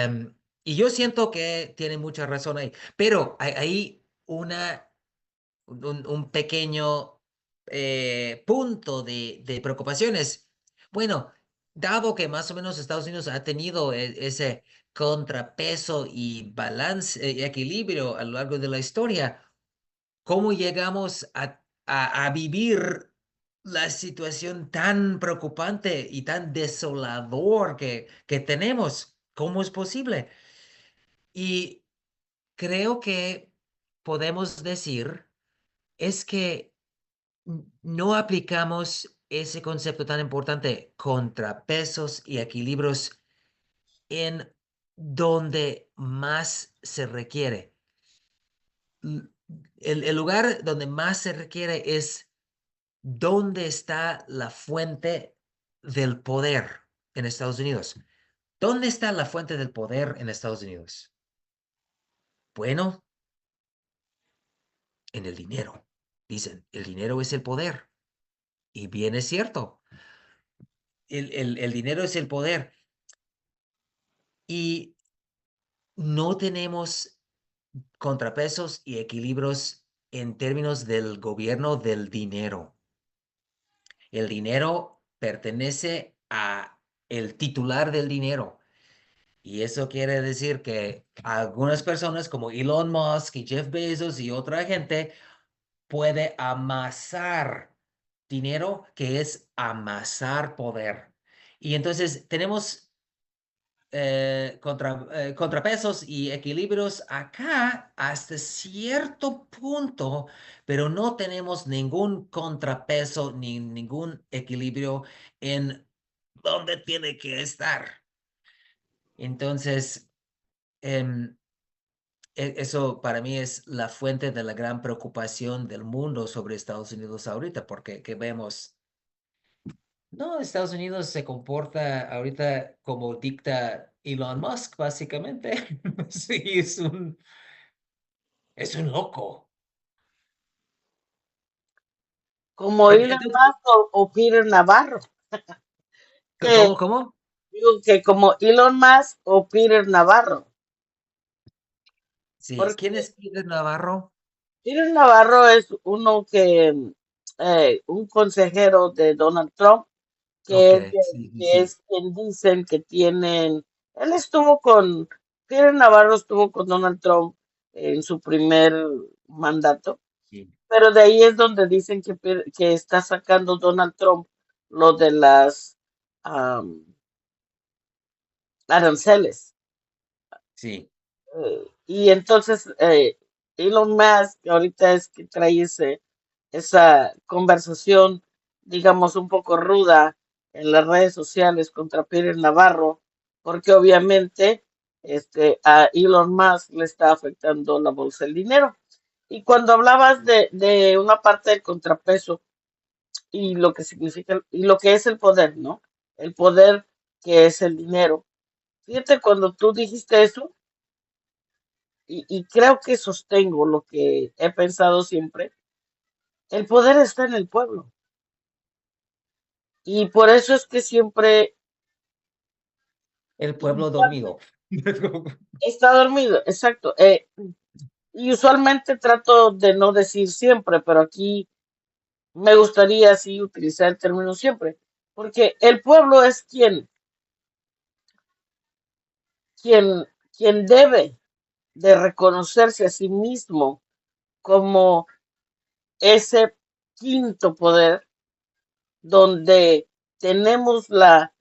yo siento que tiene mucha razón ahí, pero hay un pequeño punto de preocupaciones. Bueno, dado que más o menos Estados Unidos ha tenido ese contrapeso y balance, equilibrio a lo largo de la historia, ¿cómo llegamos a vivir la situación tan preocupante y tan desolador que tenemos? ¿Cómo es posible? Y creo que podemos decir es que no aplicamos ese concepto tan importante, contrapesos y equilibrios, en donde más se requiere. L- el lugar donde más se requiere es dónde está la fuente del poder en Estados Unidos. ¿Dónde está la fuente del poder en Estados Unidos? Bueno, en el dinero. Dicen, el dinero es el poder. Y bien es cierto, el dinero es el poder. Y no tenemos contrapesos y equilibrios en términos del gobierno del dinero. El dinero pertenece a el titular del dinero. Y eso quiere decir que algunas personas como Elon Musk y Jeff Bezos y otra gente puede amasar dinero, que es amasar poder. Y entonces tenemos contrapesos y equilibrios acá hasta cierto punto, pero no tenemos ningún contrapeso ni ningún equilibrio en donde tiene que estar. Entonces, em, eso para mí es la fuente de la gran preocupación del mundo sobre Estados Unidos ahorita, porque que vemos, no, Estados Unidos se comporta ahorita como dicta Elon Musk, básicamente. Sí, es un loco. como Elon Entonces, Musk o Peter Navarro, que ¿cómo, cómo? digo que como Elon Musk o Peter Navarro, Sí, ¿quién porque es Peter Navarro? Peter Navarro es uno que, un consejero de Donald Trump, Ok, que es, sí, sí, que sí, es quien dicen que tienen, él estuvo con, Peter Navarro estuvo con Donald Trump en su primer mandato, sí, pero de ahí es donde dicen que está sacando Donald Trump lo de las am, aranceles. sí. Y entonces Elon Musk ahorita es que trae esa conversación, digamos, un poco ruda en las redes sociales contra Peter Navarro, porque obviamente a Elon Musk le está afectando la bolsa del dinero. Y cuando hablabas de una parte del contrapeso y lo que significa y lo que es el poder, ¿no? El poder que es el dinero. Fíjate, cuando tú dijiste eso, y creo que sostengo lo que he pensado siempre, el poder está en el pueblo. Y por eso es que siempre El pueblo usualmente dormido. está dormido, exacto. Y usualmente trato de no decir siempre, pero aquí me gustaría así utilizar el término siempre, porque el pueblo es quien, quien debe de reconocerse a sí mismo como ese quinto poder donde tenemos la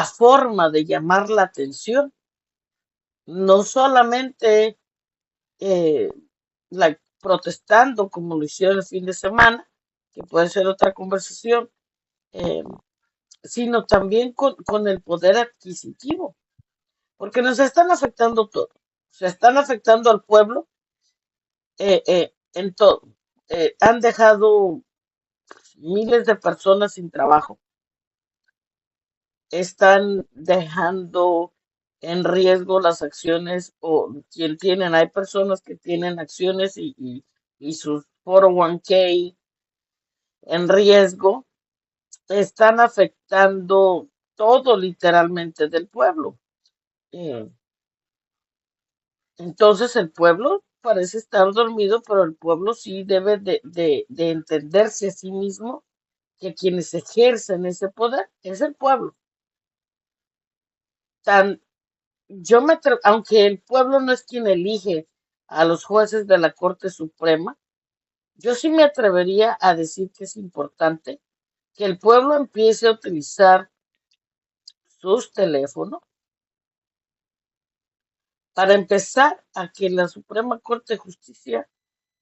forma de llamar la atención, no solamente eh, protestando como lo hicieron el fin de semana, que puede ser otra conversación, eh, sino también con el poder adquisitivo, porque nos están afectando todo, se están afectando al pueblo en todo. Han dejado miles de personas sin trabajo, están dejando en riesgo las acciones o quien tienen, hay personas que tienen acciones y sus 401k en riesgo, están afectando todo literalmente del pueblo. Eh, entonces el pueblo parece estar dormido, pero el pueblo sí debe de entenderse a sí mismo que quienes ejercen ese poder es el pueblo. Tan, aunque el pueblo no es quien elige a los jueces de la Corte Suprema, yo sí me atrevería a decir que es importante que el pueblo empiece a utilizar sus teléfonos para empezar a que la Suprema Corte de Justicia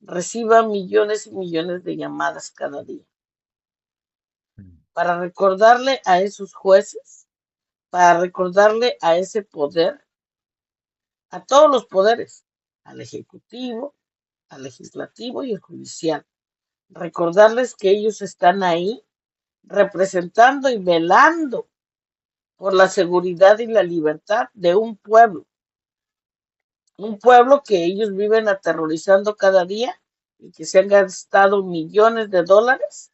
reciba millones y millones de llamadas cada día, para recordarle a esos jueces, para recordarle a ese poder, a todos los poderes, al Ejecutivo, al Legislativo y al Judicial. Recordarles que ellos están ahí representando y velando por la seguridad y la libertad de un pueblo que ellos viven aterrorizando cada día y que se han gastado millones de dólares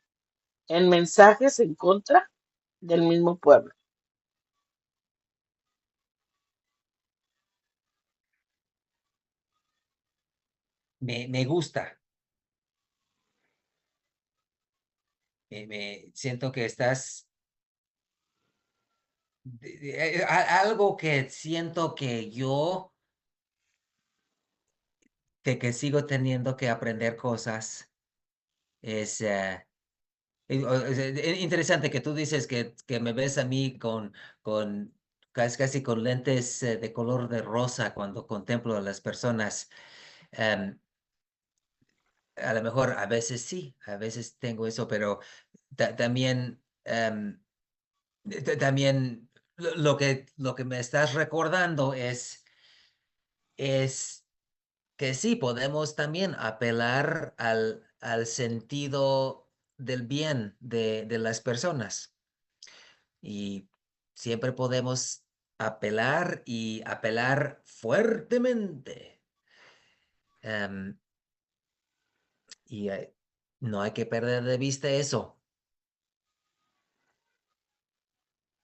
en mensajes en contra del mismo pueblo. Me gusta. Siento que estás algo que siento que yo, de que sigo teniendo que aprender cosas, es interesante que tú dices que me ves a mí con casi con lentes de color de rosa cuando contemplo a las personas. Em, a lo mejor a veces sí, a veces tengo eso, pero también, también lo que me estás recordando es que sí, podemos también apelar al sentido del bien de las personas y siempre podemos apelar y apelar fuertemente. Em, y No hay que perder de vista eso.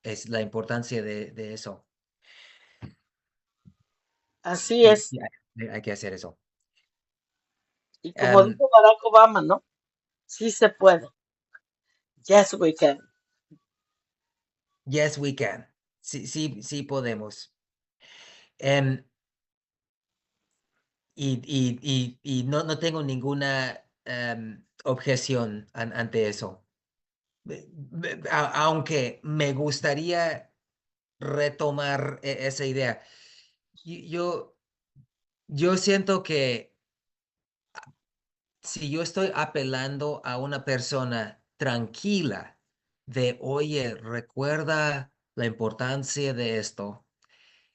Es la importancia de eso. Así Y, es. y hay que hacer eso. Y como Em, dijo Barack Obama, ¿no? Sí se puede. Yes, we can. yes, we can. Sí, sí, sí podemos. Em, y no tengo ninguna objeción ante eso. Aunque me gustaría retomar esa idea. Y yo siento que si yo estoy apelando a una persona tranquila de, oye, recuerda la importancia de esto,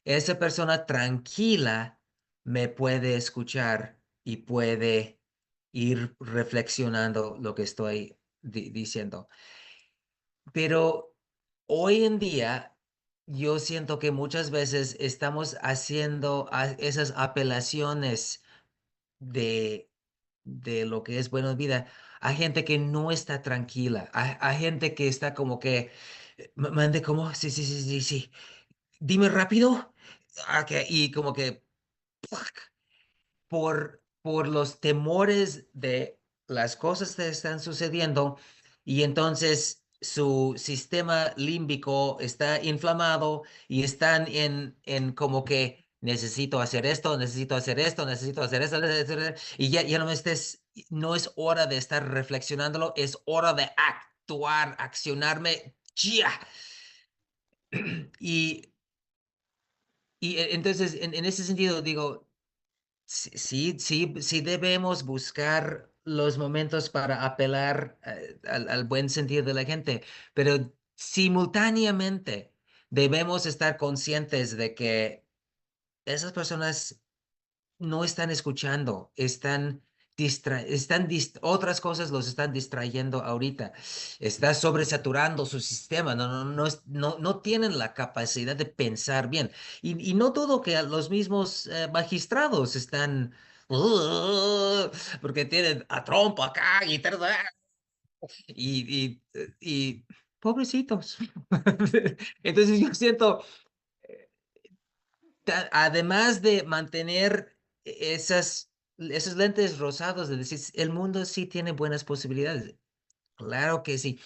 esa persona tranquila me puede escuchar y puede ir reflexionando lo que estoy diciendo. Pero hoy en día, yo siento que muchas veces estamos haciendo esas apelaciones de, de lo que es buena vida a gente que no está tranquila, a gente que está como que, mande como, sí, sí, sí, sí, sí, dime rápido, ok, y como que por los temores de las cosas que están sucediendo y entonces su sistema límbico está inflamado y están en como que necesito hacer esto, necesito hacer esto, necesito hacer esto, y ya no estés, no es hora de estar reflexionándolo, es hora de actuar, accionarme, ya. Y, entonces en ese sentido digo, sí, sí, sí, sí debemos buscar los momentos para apelar al buen sentido de la gente, pero simultáneamente debemos estar conscientes de que esas personas no están escuchando, otras cosas los están distrayendo ahorita. Está sobresaturando su sistema, no tienen la capacidad de pensar bien. Y no dudo que los mismos magistrados están, porque tienen a Trump acá y pobrecitos. Entonces yo siento además de mantener esos lentes rosados, de decir, el mundo sí tiene buenas posibilidades. Claro que sí.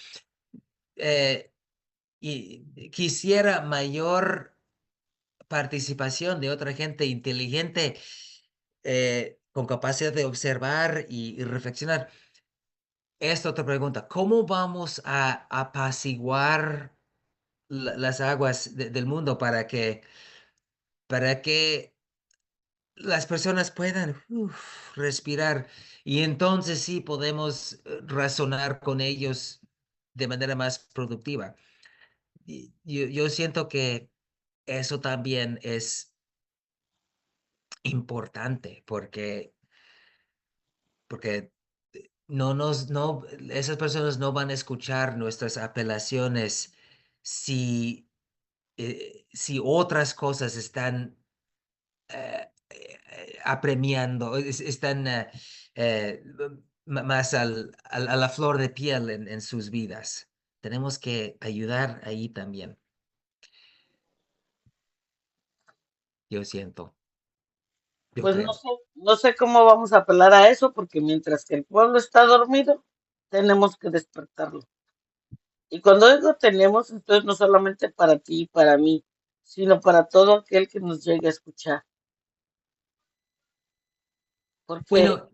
Y quisiera mayor participación de otra gente inteligente, con capacidad de observar y reflexionar. Esta otra pregunta, ¿cómo vamos a apaciguar las aguas del mundo para que las personas puedan respirar y entonces sí podemos razonar con ellos de manera más productiva? Y yo siento que eso también es importante porque esas personas no van a escuchar nuestras apelaciones si otras cosas están apremiando, están más a la flor de piel en sus vidas. Tenemos que ayudar ahí también, yo siento, yo Pues creo. no sé cómo vamos a apelar a eso, porque mientras que el pueblo está dormido, tenemos que despertarlo. Y cuando digo tenemos, entonces no solamente para ti y para mí, sino para todo aquel que nos llegue a escuchar. Porque, Bueno,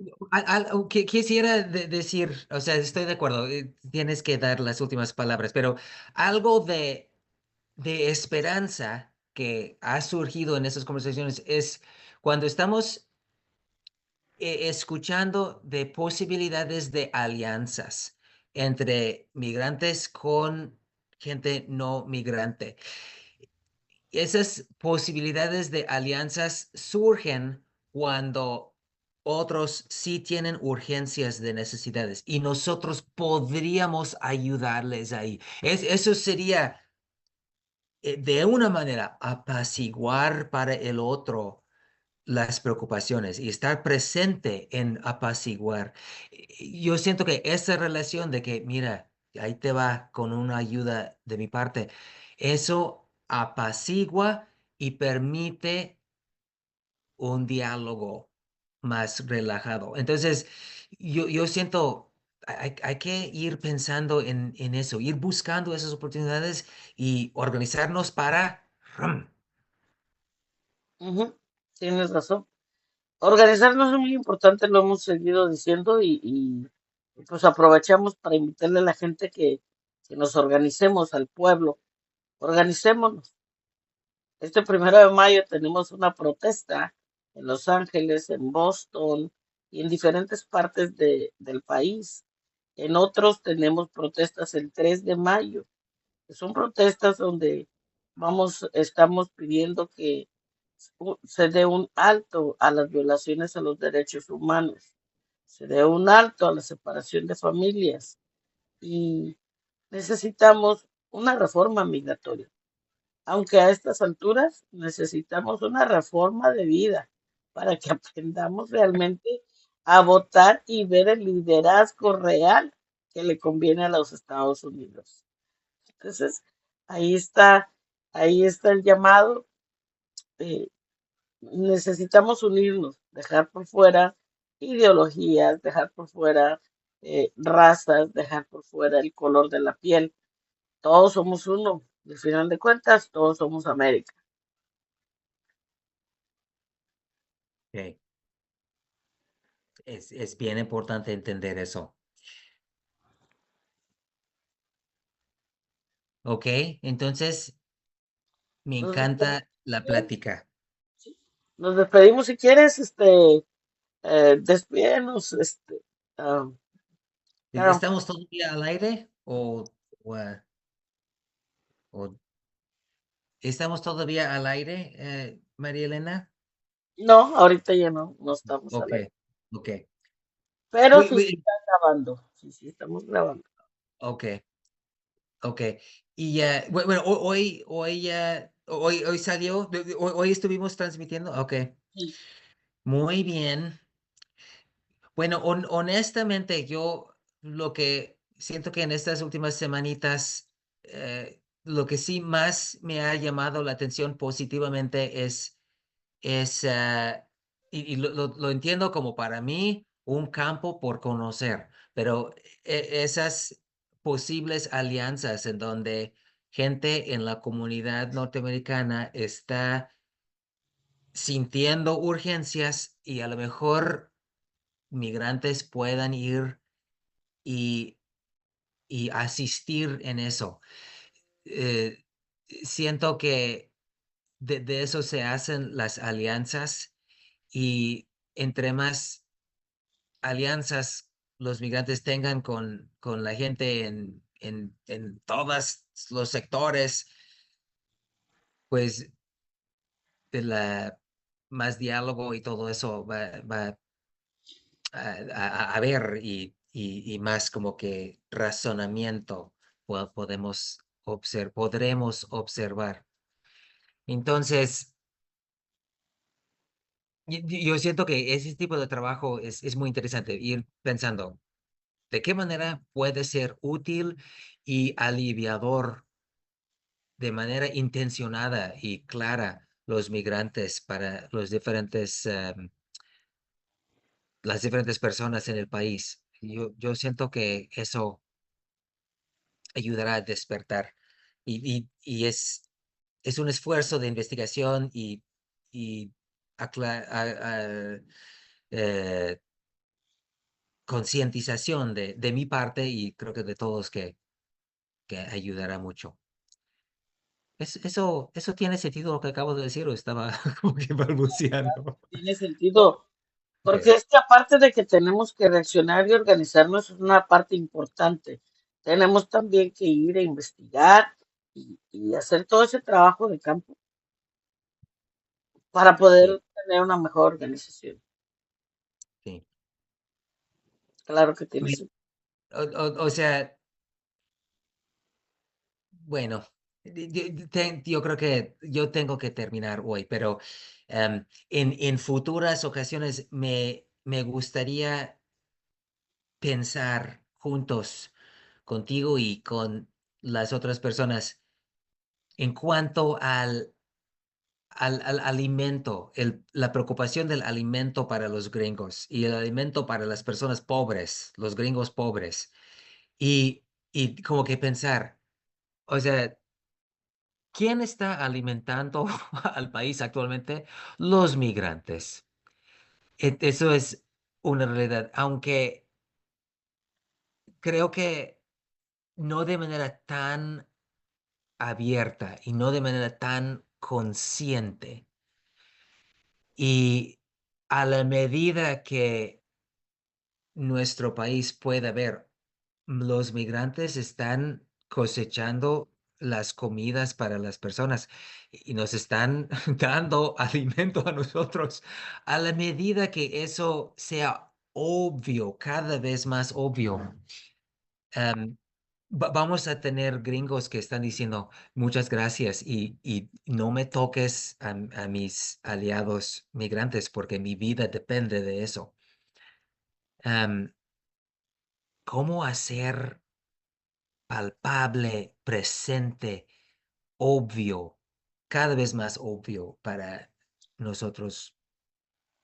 quisiera decir, o sea, estoy de acuerdo, tienes que dar las últimas palabras, pero algo de esperanza que ha surgido en esas conversaciones es cuando estamos escuchando de posibilidades de alianzas entre migrantes con gente no migrante. Esas posibilidades de alianzas surgen cuando otros sí tienen urgencias de necesidades y nosotros podríamos ayudarles ahí. Eso sería, de una manera, apaciguar para el otro las preocupaciones y estar presente en apaciguar. Yo siento que esa relación de que, mira, ahí te va con una ayuda de mi parte, eso apacigua y permite un diálogo más relajado. Entonces, yo siento, hay que ir pensando en eso, ir buscando esas oportunidades y organizarnos para... Ujú, tienes razón. Organizarnos es muy importante, lo hemos seguido diciendo pues aprovechamos para invitarle a la gente que nos organicemos al pueblo. Organicémonos. Este 1 de mayo tenemos una protesta en Los Ángeles, en Boston y en diferentes partes del país. En otros tenemos protestas el 3 de mayo, que son protestas donde estamos pidiendo que se dé un alto a las violaciones a los derechos humanos, se dé un alto a la separación de familias y necesitamos una reforma migratoria. Aunque a estas alturas necesitamos una reforma de vida para que aprendamos realmente a votar y ver el liderazgo real que le conviene a los Estados Unidos. Entonces, ahí está, ahí está el llamado. eh, Necesitamos unirnos, dejar por fuera ideologías, dejar por fuera razas, dejar por fuera el color de la piel. Todos somos uno. Al final de cuentas, todos somos América. Ok. Es bien importante entender eso. Ok, entonces me Nos despedimos, encanta la plática. sí. Nos despedimos si quieres, despídenos, ah, claro. ¿Estamos todavía al aire o, o estamos todavía al aire, María Elena? No, ahorita ya no estamos al Ok, aire. ok. Pero Uy, sí se uy, está grabando. Sí, sí, estamos grabando. ok, ok. Y bueno, hoy salió, hoy estuvimos transmitiendo. Ok, Sí. muy bien. Bueno, honestamente, yo lo que siento que en estas últimas semanitas, lo que sí más me ha llamado la atención positivamente es y lo entiendo como para mí un campo por conocer, pero esas posibles alianzas en donde gente en la comunidad norteamericana está sintiendo urgencias y a lo mejor migrantes puedan ir y, y asistir en eso. Eh, Siento que de eso se hacen las alianzas y entre más alianzas los migrantes tengan con la gente en todos los sectores, pues de la más diálogo y todo eso va a ver y más como que razonamiento podremos observar. Entonces, yo siento que ese tipo de trabajo es muy interesante, ir pensando de qué manera puede ser útil y aliviador de manera intencionada y clara los migrantes para las diferentes personas en el país. Yo siento que eso ayudará a despertar y es un esfuerzo de investigación y eh, concientización de mi parte y creo que de todos que ayudará mucho. ¿Eso tiene sentido lo que acabo de decir o estaba como que balbuceando? Tiene sentido. Porque Ok, es que aparte de que tenemos que reaccionar y organizarnos, es una parte importante. Tenemos también que ir a investigar y hacer todo ese trabajo de campo para sí, poder tener una mejor organización. sí. Claro que tiene Bueno, sentido. o sea, bueno. Yo creo que yo tengo que terminar hoy, pero en futuras ocasiones me gustaría pensar juntos contigo y con las otras personas en cuanto al alimento, la preocupación del alimento para los gringos y el alimento para las personas pobres, los gringos pobres. Y, y como que pensar, o sea, ¿quién está alimentando al país actualmente? Los migrantes. Eso es una realidad, aunque creo que no de manera tan abierta y no de manera tan consciente. Y a la medida que nuestro país pueda ver, los migrantes están cosechando las comidas para las personas y nos están dando alimento a nosotros. A la medida que eso sea obvio, cada vez más obvio, em, vamos a tener gringos que están diciendo muchas gracias y no me toques a mis aliados migrantes porque mi vida depende de eso. Em, ¿Cómo hacer palpable, presente, obvio, cada vez más obvio para nosotros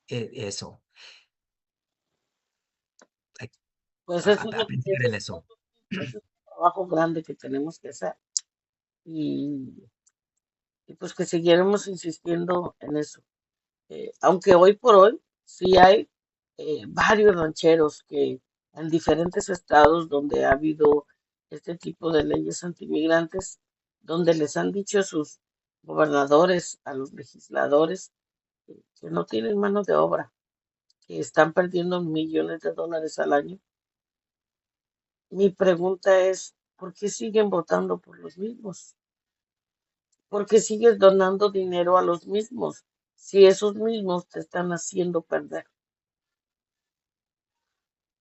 eso? Hay- Pues eso es A lo que pensar en eso. ese es un trabajo grande que tenemos que hacer y, y pues que seguiremos insistiendo en eso. Aunque hoy por hoy sí hay varios rancheros que en diferentes estados donde ha habido este tipo de leyes antimigrantes, donde les han dicho a sus gobernadores, a los legisladores, que no tienen mano de obra, que están perdiendo millones de dólares al año. Mi pregunta es, ¿por qué siguen votando por los mismos? ¿Por qué sigues donando dinero a los mismos si esos mismos te están haciendo perder?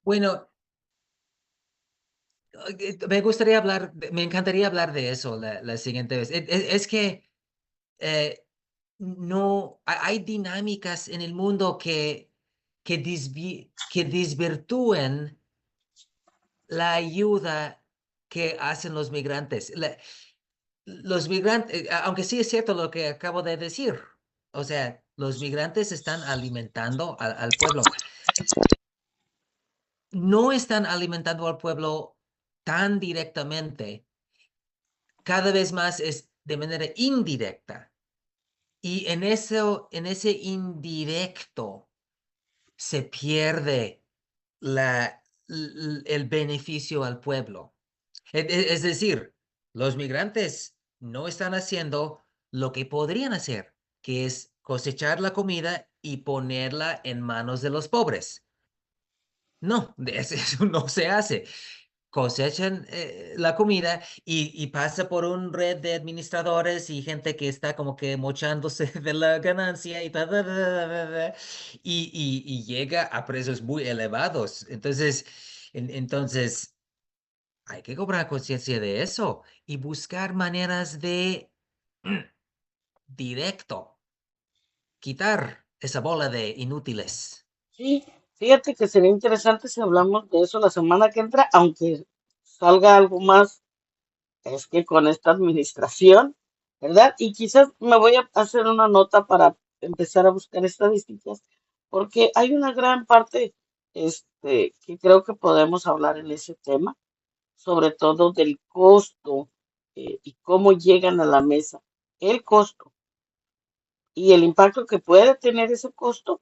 Bueno, me gustaría hablar, me encantaría hablar de eso la siguiente vez. Es que no, hay dinámicas en el mundo que desvirtúen la ayuda que hacen los migrantes. Los migrantes, aunque sí es cierto lo que acabo de decir, o sea, los migrantes están alimentando al pueblo. No están alimentando al pueblo tan directamente, cada vez más es de manera indirecta. Y en ese indirecto se pierde el beneficio al pueblo. Es decir, los migrantes no están haciendo lo que podrían hacer, que es cosechar la comida y ponerla en manos de los pobres. No, eso no se hace. Cosechan la comida y pasa por un red de administradores y gente que está como que mochándose de la ganancia y, y llega a precios muy elevados. Entonces, hay que cobrar conciencia de eso y buscar maneras de directo quitar esa bola de inútiles. Sí, fíjate que sería interesante si hablamos de eso la semana que entra, aunque salga algo más, es que con esta administración, ¿verdad? Y quizás me voy a hacer una nota para empezar a buscar estadísticas, porque hay una gran parte, que creo que podemos hablar en ese tema, sobre todo del costo, y cómo llegan a la mesa, el costo y el impacto que puede tener ese costo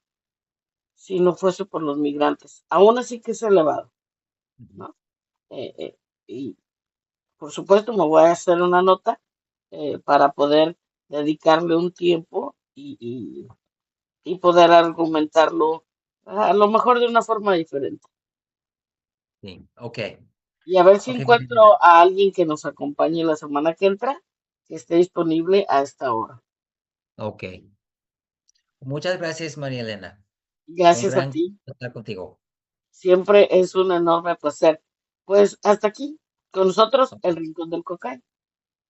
si no fuese por los migrantes. Aún así que es elevado, Ujú. ¿no? Y por supuesto me voy a hacer una nota para poder dedicarle un tiempo y poder argumentarlo a lo mejor de una forma diferente. Sí, ok, Y a ver si ok, encuentro a alguien que nos acompañe la semana que entra, que esté disponible a esta hora. ok. Muchas gracias, María Elena. Fue un Gracias a gran gusto ti. estar contigo. Siempre es un enorme placer. Pues hasta aquí, con nosotros, el Rincón del Cocay.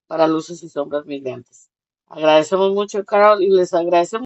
para luces y sombras migrantes. Agradecemos mucho, Carol, y les agradecemos